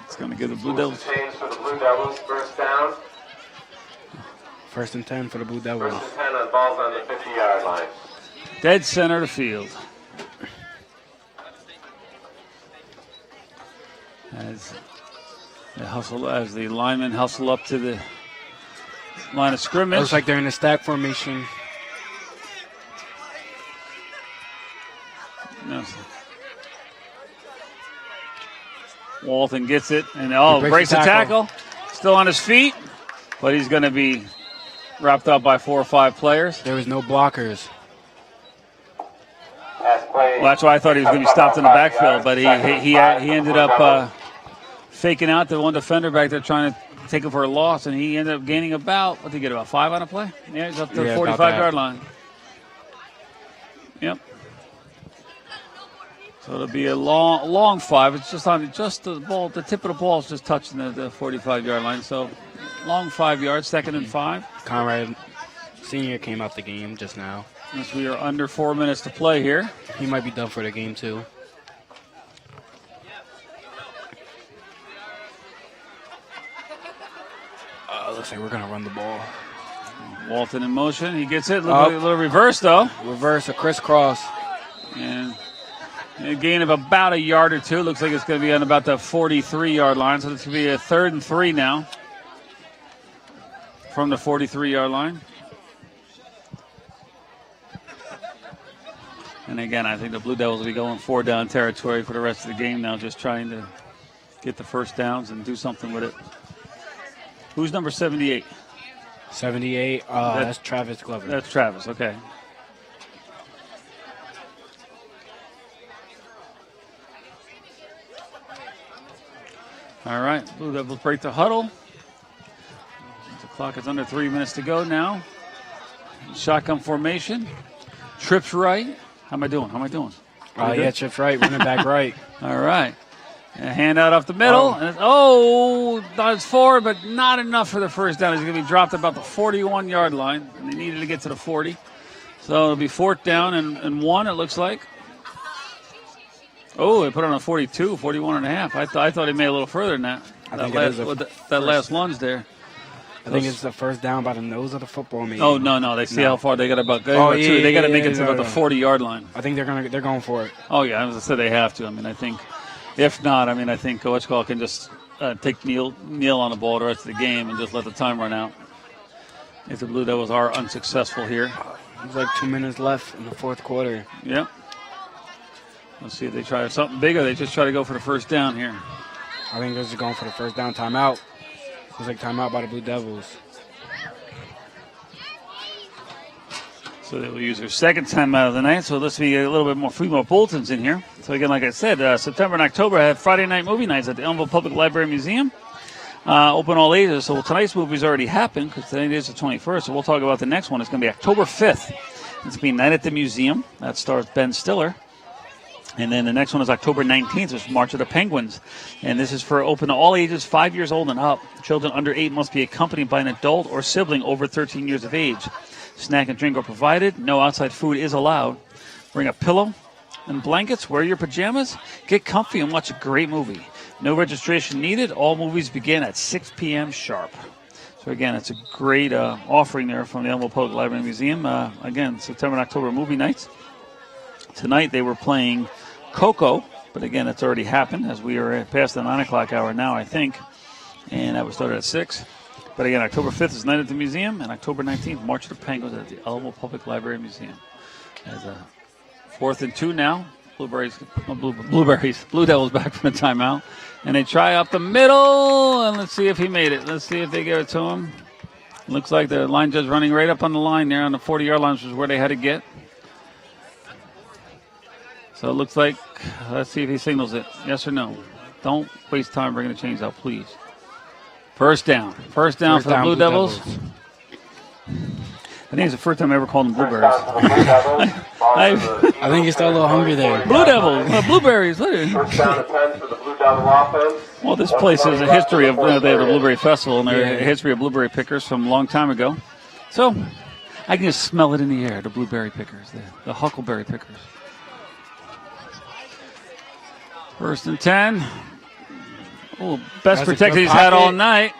It's going to give the Blue Devils. Change for the Blue Devils. First down. First and 10 for the Blue Devils. First and 10 on balls on the 50-yard line. Dead center of the field. As the linemen hustle up to the line of scrimmage. Looks like they're in a stack formation. No. Walton gets it and breaks the tackle. Still on his feet, but he's going to be wrapped up by 4 or 5 players. There was no blockers. Well, that's why I thought he was going to be stopped in the backfield, but he ended up faking out the one defender back there trying to take him for a loss, and he ended up gaining about, what did he get, about 5 on a play? Yeah, he's up to the 45-yard line. Yep. So it'll be a long 5. It's just the ball, the tip of the ball is just touching the 45-yard line. So long 5 yards, second and 5. Conrad Sr. came out the game just now. As we are under 4 minutes to play here. He might be done for the game, too. Looks like we're going to run the ball. Walton in motion. He gets it. A little reverse, though. Reverse, a crisscross. And a gain of about a yard or 2. Looks like it's going to be on about the 43-yard line. So it's going to be a 3rd and 3 now from the 43-yard line. And again, I think the Blue Devils will be going 4 down territory for the rest of the game now, just trying to get the first downs and do something with it. Who's number 78? 78, that's Travis Glover. That's Travis, okay. All right, Blue Devils break the huddle. The clock is under 3 minutes to go now. Shotgun formation. Trips right. How am I doing? Yeah, trips right, running back right. All right. A handout off the middle. That's 4, but not enough for the first down. He's going to be dropped about the 41-yard line, and they needed to get to the 40. So it'll be 4th down and 1, it looks like. Oh, they put it on a 42, 41 and a half. I thought he made a little further than that. That last lunge there. I think it's the first down by the nose of the football, maybe. Oh, no. They see how far they got about. They got to make it to about the 40-yard line. I think they're going for it. Oh, yeah. As I said, they have to. I mean, I think if not, I think Coach Call can just take kneel on the ball the rest of the game and just let the time run out. If the Blue Devils are unsuccessful here. There's like 2 minutes left in the 4th quarter. Yep. Let's see if they try something bigger. They just try to go for the first down here. I think they're just going for the first down. Timeout. Looks like timeout by the Blue Devils. So they will use their second timeout of the night. So let's be a little bit more, few more bulletins in here. So again, like I said, September and October I have Friday night movie nights at the Ellenville Public Library Museum. Open all ages. So tonight's movie's already happened because today is the 21st. So we'll talk about the next one. It's going to be October 5th. It's going to be Night at the Museum. That stars Ben Stiller. And then the next one is October 19th, which is March of the Penguins. And this is for open to all ages, 5 years old and up. Children under 8 must be accompanied by an adult or sibling over 13 years of age. Snack and drink are provided. No outside food is allowed. Bring a pillow and blankets. Wear your pajamas. Get comfy and watch a great movie. No registration needed. All movies begin at 6 p.m. sharp. So, again, it's a great offering there from the Ellenville Public Library and Museum. Again, September and October movie nights. Tonight they were playing Coco, but, again, it's already happened as we are past the 9 o'clock hour now, I think. And that was started at 6. But, again, October 5th is Night at the Museum, and October 19th, March of the Penguins at the Ellenville Public Library and Museum. As a 4th and 2 now. Blue Devils back from the timeout. And they try up the middle, and let's see if he made it. Let's see if they give it to him. Looks like the line judge running right up on the line there on the 40-yard line, which is where they had to get. So it looks like, let's see if he signals it. Yes or no. Don't waste time bringing the chains out, please. First down. First down for the Blue Devils. I think it's the first time I ever called them blueberries. I think you're still a little hungry there. Blue Devils, blueberries. First down and 10 for the Blue Devil offense. Well, this place has a history of, they have the Blueberry Festival, and there's a history of blueberry pickers from a long time ago. So I can just smell it in the air, the blueberry pickers, the huckleberry pickers. First and 10. Oh, best protected he's had all night.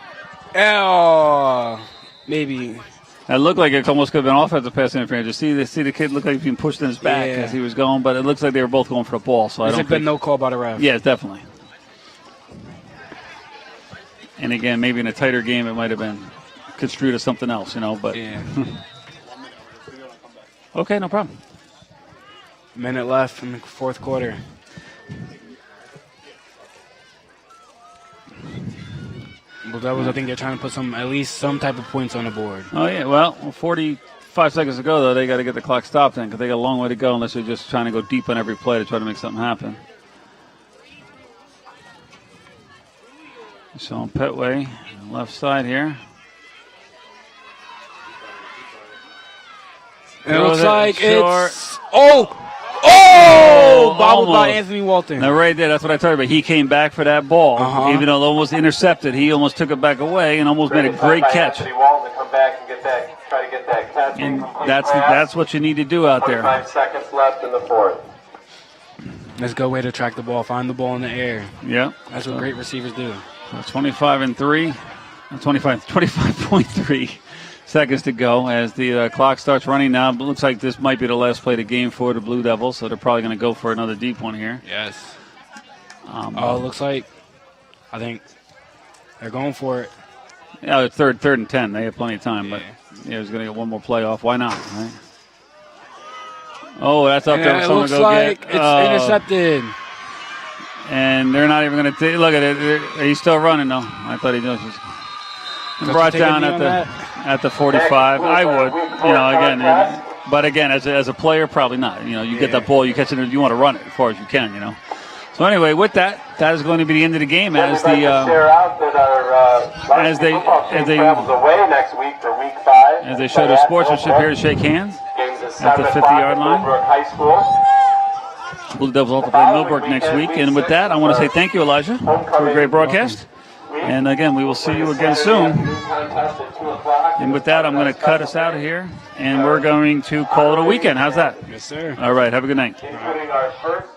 Oh, maybe. It looked like it almost could have been offensive pass interference. See the kid look like he's being pushed in his back as he was going, but it looks like they were both going for the ball. So I don't think been no call by the ref. Yeah, definitely. And again, maybe in a tighter game, it might have been construed as something else, But okay, no problem. Minute left in the fourth quarter. Blue Devils, I think they're trying to put at least some type of points on the board. Oh, yeah. Well, 45 seconds ago, though, they got to get the clock stopped in because they got a long way to go unless they're just trying to go deep on every play to try to make something happen. So Petway, left side here. It looks like short. It's... Oh! Bobbled by Anthony Walton. Now, right there, that's what I told you about. He came back for that ball. Even though it almost intercepted, he almost took it back away and almost made a great catch. Anthony Walton to come back and try to get that catch. And that's what you need to do out there. 5 seconds left in the fourth. That's a good way to track the ball. Find the ball in the air. Yeah. That's what great receivers do. 25-3. 25.3 seconds to go as the clock starts running now. It looks like this might be the last play of the game for the Blue Devils, so they're probably going to go for another deep one here. Yes. It looks like, I think they're going for it. Yeah, it's third and 10. They have plenty of time, but he's going to get one more play off. Why not, right? Oh, that's up there. It looks like it's intercepted. And they're not even going to take. Look at it. He's still running, though. I thought he was brought down at the 45. I would, again. But again, as a player, probably not. You get that ball, you catch it, you want to run it as far as you can. So anyway, with that is going to be the end of the game as they show their sportsmanship here to shake hands at the 50-yard line. Blue Devils also play Millbrook next week. And with that, I want to say thank you, Elijah, for a great broadcast. And again, we will see you again soon. And with that, I'm going to cut us out of here. And we're going to call it a weekend. How's that? Yes, sir. All right. Have a good night. Including our first